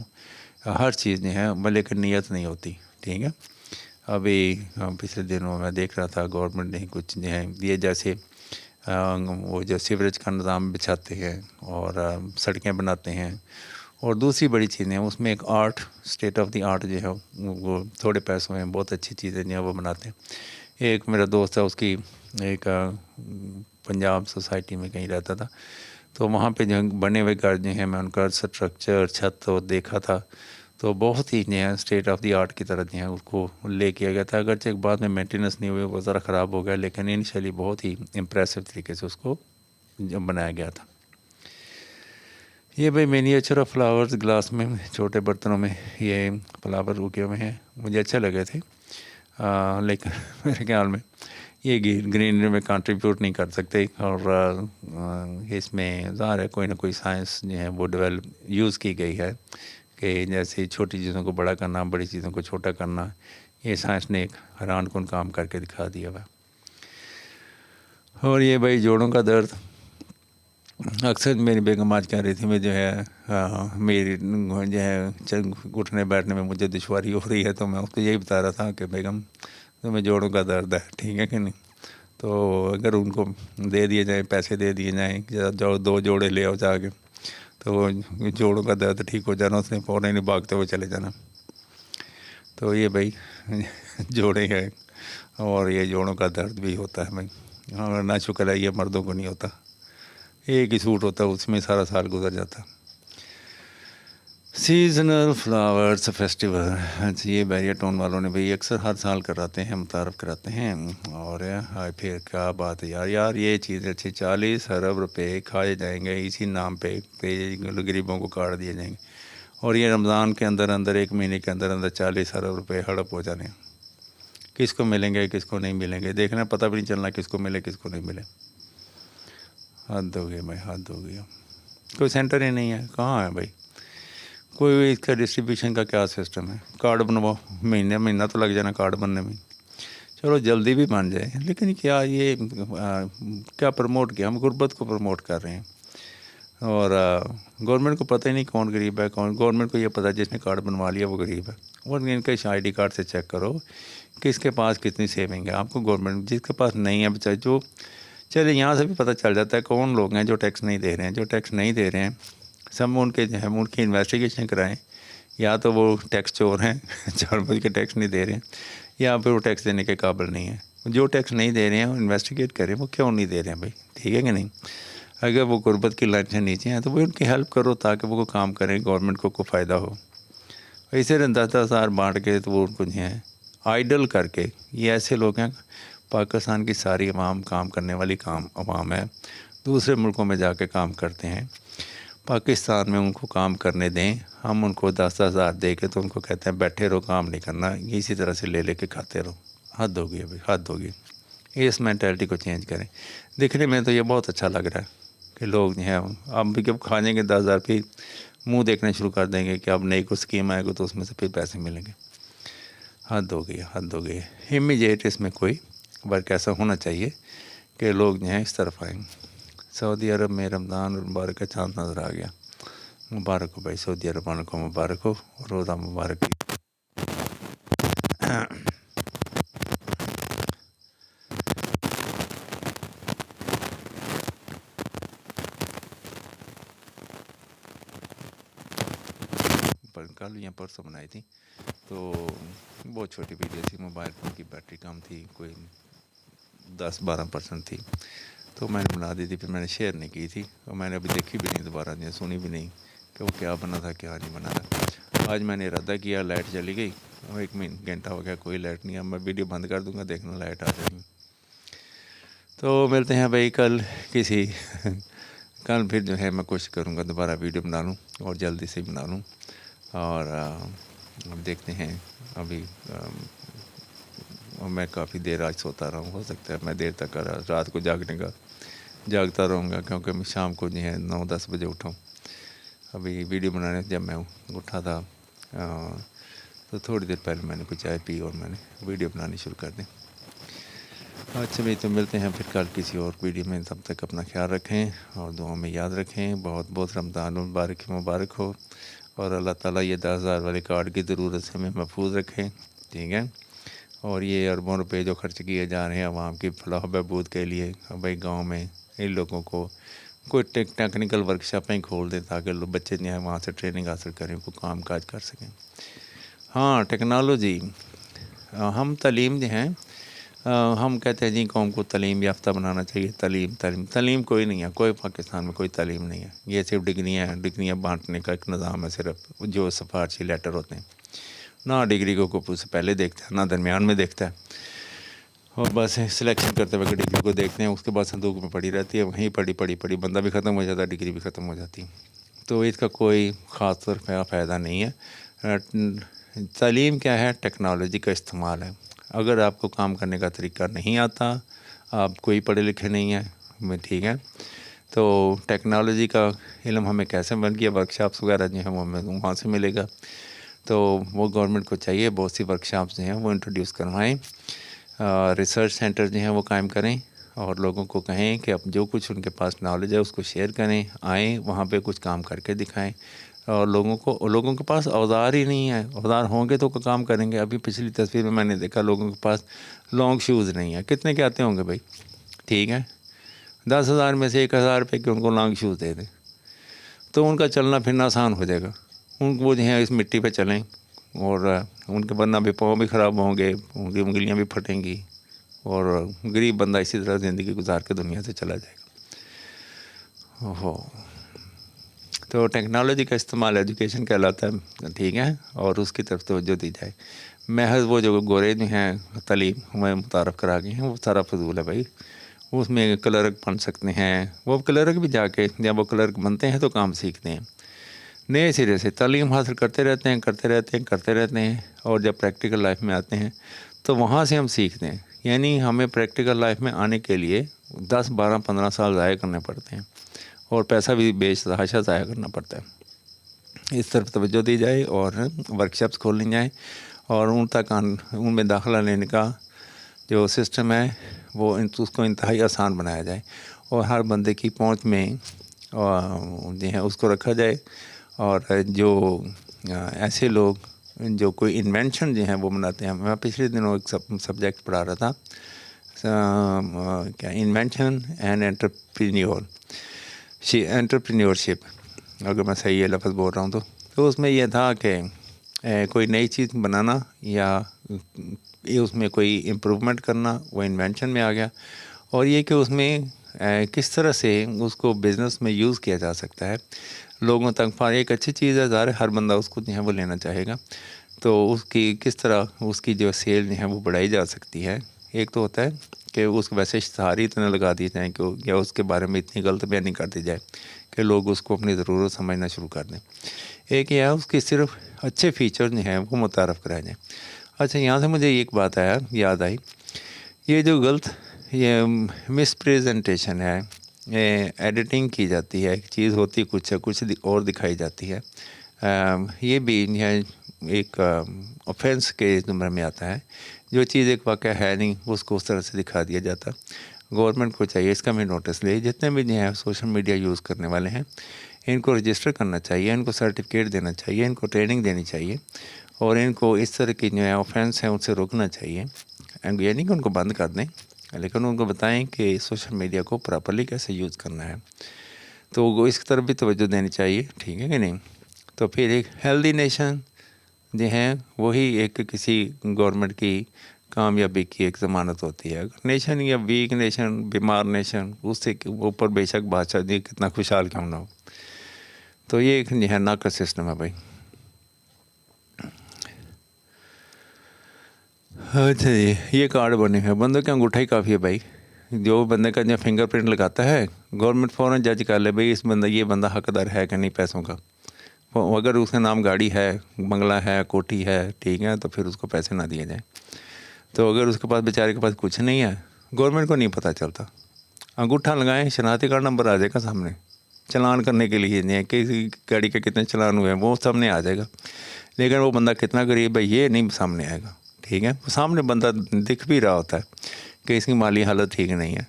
ہر چیز جو ہے, لیکن نیت نہیں ہوتی, ٹھیک ہے. ابھی پچھلے دنوں میں دیکھ رہا تھا گورنمنٹ نے کچھ جو ہے یہ جیسے وہ جو سیوریج کا نظام بچھاتے ہیں اور سڑکیں بناتے ہیں, اور دوسری بڑی چیزیں اس میں ایک art, state of the art جو ہے وہ تھوڑے پیسوں میں بہت اچھی چیزیں جو ہیں وہ بناتے ہیں. ایک میرا دوست ہے, اس کی ایک پنجاب سوسائٹی میں کہیں رہتا تھا, تو وہاں پہ جو بنے ہوئے گھر جو ہیں, میں ان کا اسٹرکچر چھت تو دیکھا تھا, تو بہت ہی جو ہے اسٹیٹ آف دی آرٹ کی طرح جو ہے اس کو لے کیا گیا تھا. اگرچہ ایک بعد میں مینٹیننس نہیں ہوئی, وہ ذرا خراب ہو گیا, لیکن انیشلی بہت ہی امپریسو طریقے سے اس کو بنایا گیا تھا. یہ بھائی مینیچر آف فلاورز گلاس میں, چھوٹے برتنوں میں یہ فلاور اگے ہوئے ہیں, مجھے اچھے لگے تھے. لیکن میرے خیال میں یہ گرینری میں کنٹریبیوٹ نہیں کر سکتے, اور اس میں ظاہر ہے کوئی نہ کوئی سائنس جو ہے وہ یوز کی گئی ہے, کہ جیسے چھوٹی چیزوں کو بڑا کرنا, بڑی چیزوں کو چھوٹا کرنا. یہ سائنس نے ایک حیران کن کام کر کے دکھا دیا ہوا. اور یہ بھائی جوڑوں کا درد, اکثر میری بیگم آج کہہ رہی تھی, میں جو ہے میری جو ہے اٹھنے بیٹھنے میں مجھے دشواری ہو رہی ہے, تو میں اس کو یہی بتا رہا تھا کہ بیگم تمہیں جوڑوں کا درد ہے, ٹھیک ہے کہ نہیں. تو اگر ان کو دے دیے جائیں, پیسے دے دیے جائیں, 2 جوڑے لے آؤ جا کے, تو وہ جوڑوں کا درد ٹھیک ہو جانا, اس نے فوراً نہیں بھاگتے ہوئے چلے جانا. تو یہ بھائی جوڑے ہیں, اور یہ جوڑوں کا درد بھی ہوتا ہے بھائی. اور نہ شکر ہے یہ مردوں کو نہیں ہوتا, ایک ہی سوٹ ہوتا ہے, اس میں سارا سال گزر جاتا. سیزنل فلاورز فیسٹیول, یہ بیریا ٹاؤن والوں نے بھائی اکثر ہر سال کراتے ہیں, متعارف کراتے ہیں. اور پھر کیا بات ہے یار یہ چیز اچھی, 40 ارب روپے کھائے جائیں گے اسی نام پہ, غریبوں کو کاٹ دیے جائیں گے. اور یہ رمضان کے اندر اندر, 1 مہینے کے اندر اندر 40 ارب روپے ہڑپ ہو جانے. کس کو ملیں گے, کس کو نہیں ملیں گے, دیکھنا پتہ بھی نہیں چلنا کس کو ملے کس کو نہیں ملے. حد ہو گیا بھائی, حد ہو گیا. کوئی سینٹر ہی نہیں ہے, کہاں ہے بھائی کوئی اس کا ڈسٹریبیوشن کا کیا سسٹم ہے. کارڈ بنواؤ, مہینہ تو لگ جانا کارڈ بننے میں, چلو جلدی بھی بن جائے, لیکن کیا یہ کیا پروموٹ کیا, ہم غربت کو پروموٹ کر رہے ہیں. اور گورنمنٹ کو پتہ ہی نہیں کون غریب ہے کون, گورنمنٹ کو یہ پتہ جس نے کارڈ بنوا لیا وہ غریب ہے. اور ان کے ID کارڈ سے چیک کرو کس کے پاس کتنی سیونگ ہے. آپ کو گورنمنٹ جس کے پاس نہیں ہے, بچہ جو چلے یہاں سے بھی پتہ چل جاتا ہے کون لوگ ہیں جو ٹیکس نہیں دے رہے ہیں. جو ٹیکس نہیں دے رہے ہیں سب ان کے جو ہے ان کی انویسٹیگیشن کرائیں. یا تو وہ ٹیکس چور ہیں جان بوجھ کے ٹیکس نہیں دے رہے ہیں, یا پھر وہ ٹیکس دینے کے قابل نہیں ہیں. جو ٹیکس نہیں دے رہے ہیں وہ انویسٹیگیٹ کریں وہ کیوں نہیں دے رہے ہیں بھائی, ٹھیک ہے کہ نہیں. اگر وہ غربت کی لائن سے نیچے ہیں تو وہ ان کی ہیلپ کرو تاکہ وہ کام کریں, گورنمنٹ کو فائدہ ہو. اسی طرح 10,000 بانٹ کے تو وہ ان کو جو ہے آئیڈل کر کے, یہ ایسے لوگ ہیں پاکستان کی ساری عوام کام کرنے والی عوام ہے, دوسرے ملکوں میں جا کے کام کرتے ہیں. پاکستان میں ان کو کام کرنے دیں, ہم ان کو 10,000 دے کے تو ان کو کہتے ہیں بیٹھے رہو کام نہیں کرنا, اسی طرح سے لے کے کھاتے رہو. حد ہوگی بھائی, حد ہوگی. اس مینٹیلٹی کو چینج کریں. دیکھنے میں تو یہ بہت اچھا لگ رہا ہے کہ لوگ جو ہیں اب بھی جب کھانے کے 10,000 پھر منہ دیکھنا شروع کر دیں گے کہ اب نئی کوئی اسکیم آئے گا تو اس میں سے پھر پیسے ملیں گے. حد ہو گئی, حد ہو گئی. امیجیٹ اس میں کوئی ورک ایسا ہونا چاہیے کہ لوگ جو ہیں اس طرف آئیں. سعودی عرب میں رمضان اور مبارک کا چاند نظر آ گیا. مبارک ہو بھائی, سعودی عرب والوں کو مبارک ہو, روزہ مبارک. کل یا پرسوں بنائی تھی تو بہت چھوٹی ویڈیو تھی, موبائل فون کی بیٹری کم تھی, کوئی 10-12% تھی, تو میں نے بنا دی تھی. پھر میں نے شیئر نہیں کی تھی اور میں نے ابھی دیکھی بھی نہیں دوبارہ, نہیں سنی بھی نہیں کہ وہ کیا بنا تھا کیا نہیں بنا تھا. آج میں نے ارادہ کیا, لائٹ چلی گئی, 1 گھنٹہ ہو گیا کوئی لائٹ نہیں. اب میں ویڈیو بند کر دوں گا, دیکھنا لائٹ آ جائے گی. تو ملتے ہیں بھائی کل کل پھر جو ہے میں کوشش کروں گا دوبارہ ویڈیو بنا لوں اور جلدی سے بنا لوں. اور اب دیکھتے ہیں. ابھی میں کافی دیر آج سوتا رہا ہوں, ہو سکتا ہے میں دیر تک رات کو جاگتا رہوں گا, کیونکہ میں شام کو جو ہے 9-10 بجے اٹھاؤں. ابھی ویڈیو بنانے جب میں اٹھا تھا تو تھوڑی دیر پہلے میں نے کچھ چائے پی اور میں نے ویڈیو بنانی شروع کر دی. اچھا بھائی, تو ملتے ہیں پھر کل کسی اور ویڈیو میں. تب تک اپنا خیال رکھیں اور دعاؤں میں یاد رکھیں. بہت بہت رمضان مبارک ہو, اور اللہ تعالیٰ یہ 10,000 والے کارڈ کی ضرورت سے ہمیں محفوظ رکھیں, ٹھیک ہے. اور یہ اربوں روپے جو خرچ کیے جا رہے ہیں عوام کی فلاح و بہبود کے لیے, بھائی گاؤں میں ان لوگوں کو کوئی ٹیکنیکل ورکشاپیں کھول دیں تاکہ بچے جو ہیں وہاں سے ٹریننگ حاصل کریں, کو کام کاج کر سکیں. ہاں ٹیکنالوجی, ہم تعلیم جو ہیں ہم کہتے ہیں جی قوم کو تعلیم یافتہ بنانا چاہیے. تعلیم کوئی نہیں ہے, کوئی پاکستان میں کوئی تعلیم نہیں ہے. یہ صرف ڈگریاں بانٹنے کا ایک نظام ہے, صرف جو سفارشی لیٹر ہوتے ہیں. نہ ڈگری کو کوئی سے پہلے دیکھتا ہے, نہ درمیان میں دیکھتا ہے, اور بس سلیکشن کرتے وقت ڈگری کو دیکھتے ہیں. اس کے بعد صندوق میں پڑی رہتی ہے, وہیں پڑی بندہ بھی ختم ہو جاتا ہے, ڈگری بھی ختم ہو جاتی. تو اس کا کوئی خاص طور پہ فائدہ نہیں ہے. تعلیم کیا ہے؟ ٹیکنالوجی کا استعمال ہے. اگر آپ کو کام کرنے کا طریقہ نہیں آتا, آپ کوئی پڑھے لکھے نہیں ہیں, ٹھیک ہے, تو ٹیکنالوجی کا علم ہمیں کیسے بن گیا؟ ورکشاپس وغیرہ جو ہیں وہ ہمیں وہاں سے ملے گا. تو وہ گورنمنٹ کو چاہیے بہت سی ورکشاپس جو ہیں وہ انٹروڈیوس کروائیں, ریسرچ سینٹر جو ہیں وہ قائم کریں, اور لوگوں کو کہیں کہ اب جو کچھ ان کے پاس نالج ہے اس کو شیئر کریں, آئیں وہاں پہ کچھ کام کر کے دکھائیں. اور لوگوں کے پاس اوزار ہی نہیں ہے. اوزار ہوں گے تو کام کریں گے. ابھی پچھلی تصویر میں نے دیکھا لوگوں کے پاس لانگ شوز نہیں ہے. کتنے کے آتے ہوں گے بھائی؟ ٹھیک ہے, 10,000 میں سے 1,000 روپے کے ان کو لانگ شوز دے دیں تو ان کا چلنا پھرنا آسان ہو جائے گا. وہ جو ہیں اس مٹی پہ چلیں, اور ان کے ورنہ بھی پاؤں بھی خراب ہوں گے, ان کی انگلیاں بھی پھٹیں گی, اور غریب بندہ اسی طرح زندگی گزار کے دنیا سے چلا جائے گا. تو ٹیکنالوجی کا استعمال ایجوکیشن کہلاتا ہے, ٹھیک ہے, اور اس کی طرف توجہ دی جائے. محض وہ جو گورے جو ہیں تعلیم ہمیں متعارف کرا گئے ہیں وہ سارا فضول ہے بھائی. اس میں کلرک بن سکتے ہیں, وہ کلرک بھی جا کے جب وہ کلرک بنتے ہیں تو کام سیکھتے ہیں. نئے سرے سے تعلیم حاصل کرتے رہتے ہیں, اور جب پریکٹیکل لائف میں آتے ہیں تو وہاں سے ہم سیکھتے ہیں. یعنی ہمیں پریکٹیکل لائف میں آنے کے لیے 10, 12, 15 سال ضائع کرنے پڑتے ہیں, اور پیسہ بھی تحاشا ضائع کرنا پڑتا ہے. اس طرف توجہ دی جائے اور ورکشاپس کھول لی جائیں, اور ان میں داخلہ لینے کا جو سسٹم ہے وہ اس کو انتہائی آسان بنایا جائے, اور ہر بندے کی پہنچ میں جو ہے اس کو رکھا جائے. اور جو ایسے لوگ جو کوئی انوینشن جو ہیں وہ بناتے ہیں. میں پچھلے دنوں ایک سبجیکٹ پڑھا رہا تھا, کیا انوینشن اینڈ انٹرپرینیورشپ، اگر میں صحیح یہ لفظ بول رہا ہوں تو اس میں یہ تھا کہ کوئی نئی چیز بنانا یا اس میں کوئی امپرومنٹ کرنا، وہ انوینشن میں آ گیا، اور یہ کہ اس میں کس طرح سے اس کو بزنس میں یوز کیا جا سکتا ہے، لوگوں تک ایک اچھی چیز ہے، ظاہر ہر بندہ اس کو جو ہے وہ لینا چاہے گا، تو اس کی کس طرح اس کی جو سیل جو ہے وہ بڑھائی جا سکتی ہے۔ ایک تو ہوتا ہے کہ اس کو ویسے اشتہار ہی اتنے لگا دیے جائیں کہ یا اس کے بارے میں اتنی غلط بیانی کر دی جائے کہ لوگ اس کو اپنی ضرورت سمجھنا شروع کر دیں۔ ایک یہ ہے اس کی صرف اچھے فیچر جو ہیں وہ متعارف کرائے جائیں۔ اچھا، یہاں سے مجھے ایک بات یاد آئی، یہ جو غلط یہ مس پریزنٹیشن ہے، ایڈیٹنگ کی جاتی ہے، ایک چیز ہوتی کچھ ہے، کچھ اور دکھائی جاتی ہے، یہ بھی ایک آفینس کے زمرے میں آتا ہے۔ جو چیز ایک واقعہ ہے نہیں اس کو اس طرح سے دکھا دیا جاتا۔ گورنمنٹ کو چاہیے اس کا بھی نوٹس لے، جتنے بھی جو ہیں سوشل میڈیا یوز کرنے والے ہیں ان کو رجسٹر کرنا چاہیے، ان کو سرٹیفکیٹ دینا چاہیے، ان کو ٹریننگ دینی چاہیے، اور ان کو اس طرح کی جو ہے آفینس ہیں ان سے روکنا چاہیے۔ یہ نہیں کہ ان کو بند کر دیں، لیکن ان کو بتائیں کہ سوشل میڈیا کو پراپرلی کیسے یوز کرنا ہے، تو وہ اس کی طرف بھی توجہ دینی چاہیے، ٹھیک ہے کہ نہیں؟ تو پھر ایک ہیلدی نیشن جو ہیں وہی ایک کسی گورنمنٹ کی کامیابی کی ایک ضمانت ہوتی ہے۔ نیشن یا ویک نیشن، بیمار نیشن، اس سے اوپر بے شک بادشاہ جی کتنا خوشحال کیوں نہ ہو، تو یہ ایک جو ہے ناقص سسٹم ہے بھائی۔ اچھا جی، یہ کارڈ بنے ہیں، بندوں کے انگوٹھا ہی کافی ہے بھائی، جو بندے کا جو فنگر پرنٹ لگاتا ہے گورنمنٹ فوراً جج کر لے بھائی یہ بندہ حقدار ہے کہ نہیں پیسوں کا۔ اگر اس کے نام گاڑی ہے، بنگلہ ہے، کوٹھی ہے، ٹھیک ہے، تو پھر اس کو پیسے نہ دیے جائیں۔ تو اگر اس کے پاس بیچارے کے پاس کچھ نہیں ہے، گورنمنٹ کو نہیں پتہ چلتا، انگوٹھا لگائیں، شناختی کارڈ نمبر آ جائے گا سامنے، چلان کرنے کے لیے نہیں کسی گاڑی کے کتنے چلان ہوئے ہیں وہ سامنے آ جائے گا، لیکن وہ بندہ کتنا غریب ہے یہ نہیں سامنے آئے گا، ٹھیک ہے؟ وہ سامنے بندہ دکھ بھی رہا ہوتا ہے کہ اس کی مالی حالت ٹھیک نہیں ہے،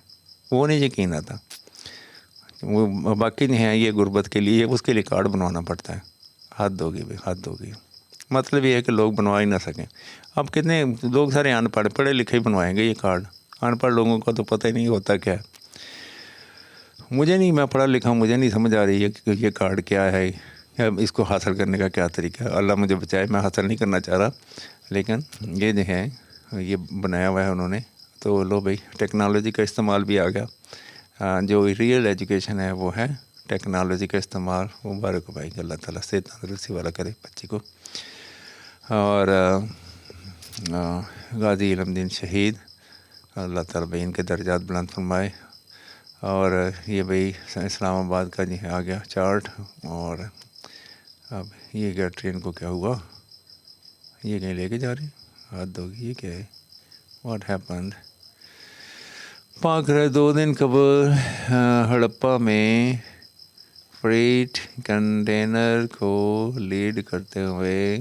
وہ نہیں یقین آتا، وہ باقی نہیں ہے، یہ غربت کے لیے اس کے لیے کارڈ بنوانا پڑتا ہے۔ حد ہوگی بھائی، حد ہوگی۔ مطلب یہ ہے کہ لوگ بنوا ہی نہ سکیں۔ اب کتنے لوگ سارے ان پڑھ پڑھے لکھے ہی بنوائیں گے یہ کارڈ، ان پڑھ لوگوں کا تو پتہ ہی نہیں ہوتا کیا ہے۔ مجھے نہیں، میں پڑھا لکھا ہوں، مجھے نہیں سمجھ آ رہی ہے کہ یہ کارڈ کیا ہے، اس کو حاصل کرنے کا کیا طریقہ ہے۔ اللہ مجھے بچائے، میں حاصل نہیں کرنا چاہ رہا، لیکن یہ جو ہے یہ بنایا ہوا ہے انہوں نے، تو لو بھائی ٹیکنالوجی کا استعمال بھی آ گیا، جو ریئل ایجوکیشن ہے وہ ہے ٹیکنالوجی کا استعمال۔ مبارک ہو بھائی، اللہ تعالیٰ سے تندرستی والا کرے بچی کو، اور غازی علم دین شہید، اللہ تعالیٰ بھائی ان کے درجات بلند فرمائے۔ اور یہ بھائی اسلام آباد کا جو ہے آ گیا چارٹ، اور اب یہ کیا ٹرین کو کیا ہوا، یہ کہیں لے کے جا رہے ہیں، حد ہوگی، یہ کیا ہے، واٹ ہیپنڈ۔ پاک رہے 2 دن قبل ہڑپا میں فریٹ کنٹینر کو لیڈ کرتے ہوئے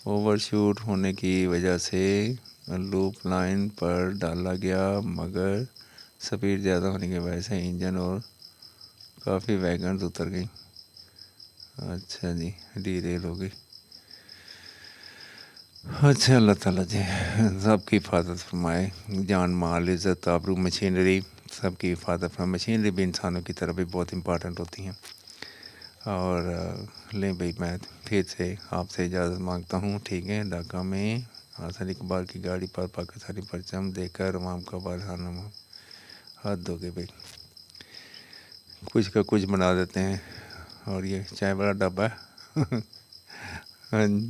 اوور شوٹ ہونے کی وجہ سے لوپ لائن پر ڈالا گیا، مگر سپیڈ زیادہ ہونے کی وجہ سے انجن اور کافی ویگنز اتر گئی۔ اچھا جی، ڈی ریل ہو گئی۔ اچھا، اللہ تعالیٰ جی سب کی حفاظت فرمائے، جان مال عزت آبرو مشینری سب کی حفاظت فرمائے۔ مشینری بھی انسانوں کی طرح بھی بہت امپارٹنٹ ہوتی ہیں۔ اور لیں بھائی، میں پھر سے آپ سے اجازت مانگتا ہوں، ٹھیک ہے؟ ڈھاکہ میں حسن اقبال کی گاڑی پر پاکستانی پرچم دے کر عوام کا بارہانہ حد ہو گئی بھائی، کچھ کا کچھ بنا دیتے ہیں۔ اور یہ چائے والا ڈبہ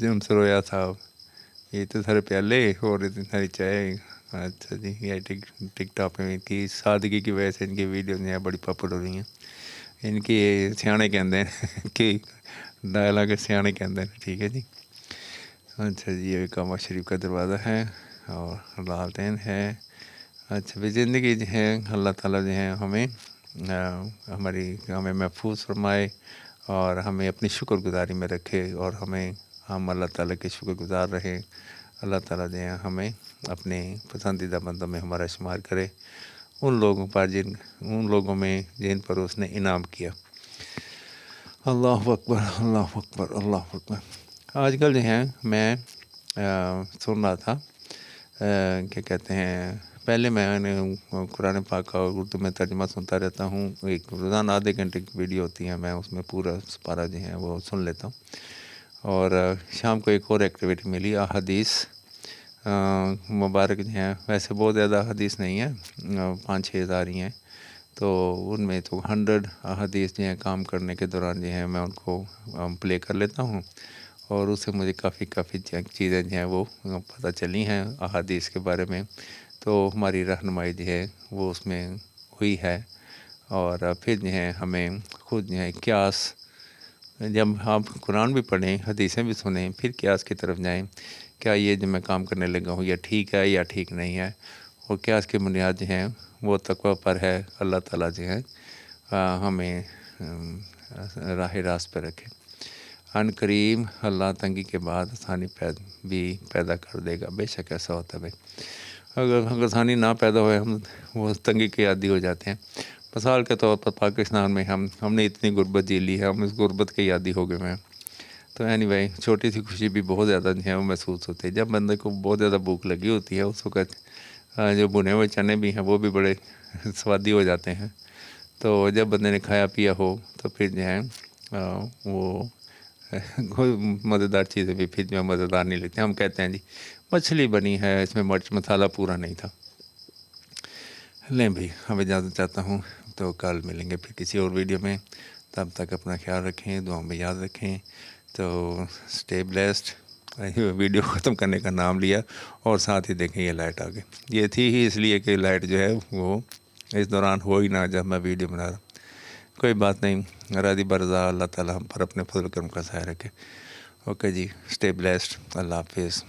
جم سرویا صاحب، یہ تو سارے پیالے اور اتنی ساری چائے۔ اچھا جی، یہ ٹک ٹاک میں ان کی سادگی کی وجہ سے ان کی ویڈیوز ہیں بڑی پاپولر ہو رہی ہیں۔ ان کی سیانے کہندے ہیں کہ ڈائلاگ سیانے کہندے ہیں، ٹھیک ہے جی۔ اچھا جی، یہ کعبہ شریف کا دروازہ ہے اور لالٹین ہے۔ اچھا بھی زندگی جو ہے اللہ تعالیٰ جو ہے ہمیں محفوظ فرمائے اور ہمیں اپنی شکر گزاری میں رکھے، اور ہم اللہ تعالیٰ کے شکر گزار رہیں۔ اللہ تعالیٰ جو ہے ہمیں اپنے پسندیدہ بندوں میں ہمارا شمار کرے، ان لوگوں میں جن پر اس نے انعام کیا۔ اللہ اکبر، اللہ اکبر، اللہ اکبر۔ آج کل جو ہے میں سن رہا تھا کہ کہتے ہیں پہلے میں قرآن پاک کا اردو میں ترجمہ سنتا رہتا ہوں، ایک روزانہ آدھے گھنٹے کی ویڈیو ہوتی ہے، میں اس میں پورا سپارہ جو ہے وہ سن لیتا ہوں۔ اور شام کو ایک اور ایکٹیویٹی ملی، احادیث مبارک جو ہیں، ویسے بہت زیادہ احادیث نہیں ہیں، 5-6 ہزار ہی ہیں، تو ان میں تو 100 احادیث جو ہیں کام کرنے کے دوران جو ہیں میں ان کو پلے کر لیتا ہوں، اور اس سے مجھے کافی چیزیں جو ہیں وہ پتہ چلی ہیں احادیث کے بارے میں، تو ہماری رہنمائی جو ہے وہ اس میں ہوئی ہے۔ اور پھر جو ہے ہمیں خود جو ہے قیاس، جب آپ قرآن بھی پڑھیں، حدیثیں بھی سنیں، پھر قیاس کی طرف جائیں، کیا یہ جو میں کام کرنے لگا ہوں یہ ٹھیک ہے یا ٹھیک نہیں ہے، اور قیاس کی بنیاد جو ہیں وہ تقویٰ پر ہے۔ اللہ تعالیٰ جو ہے ہمیں راہ راست پہ رکھے۔ ان قریب اللہ تنگی کے بعد آسانی بھی پیدا کر دے گا، بے شک ایسا ہوتا ہے بھائی۔ اگر آسانی نہ پیدا ہوئے، ہم وہ تنگی کے عادی ہو جاتے ہیں۔ مثال کے طور پر پاکستان میں ہم نے اتنی غربت جی لی ہے، ہم اس غربت کے عادی ہو گئے ہیں۔ تو anyway چھوٹی سی خوشی بھی بہت زیادہ جو ہے وہ محسوس ہوتی ہے۔ جب بندے کو بہت زیادہ بھوک لگی ہوتی ہے، اس وقت جو بنے ہوئے چنے بھی ہیں وہ بھی بڑے سوادی ہو جاتے ہیں۔ تو جب بندے نے کھایا پیا ہو تو پھر جو ہے وہ کوئی مزیدار چیزیں بھی پھر جو ہے مزیدار نہیں لگتی۔ ہم کہتے ہیں جی مچھلی بنی ہے، اس میں مرچ مسالہ پورا نہیں تھا۔ لیں بھائی، اب اجازت چاہتا ہوں، تو کل ملیں گے پھر کسی اور ویڈیو میں۔ تب تک اپنا خیال رکھیں، دعاؤں میں یاد رکھیں۔ تو اسٹے بلیسڈ۔ ویڈیو ختم کرنے کا نام لیا اور ساتھ ہی دیکھیں یہ لائٹ آ گئی۔ یہ تھی ہی اس لیے کہ لائٹ جو ہے وہ اس دوران ہو ہی نہ جب میں ویڈیو بنا رہا۔ کوئی بات نہیں، راضی برضا اللہ تعالیٰ ہم پر اپنے فضل و کرم کا سایہ رکھے۔ اوکے جی، اسٹے بلیسڈ، اللہ حافظ۔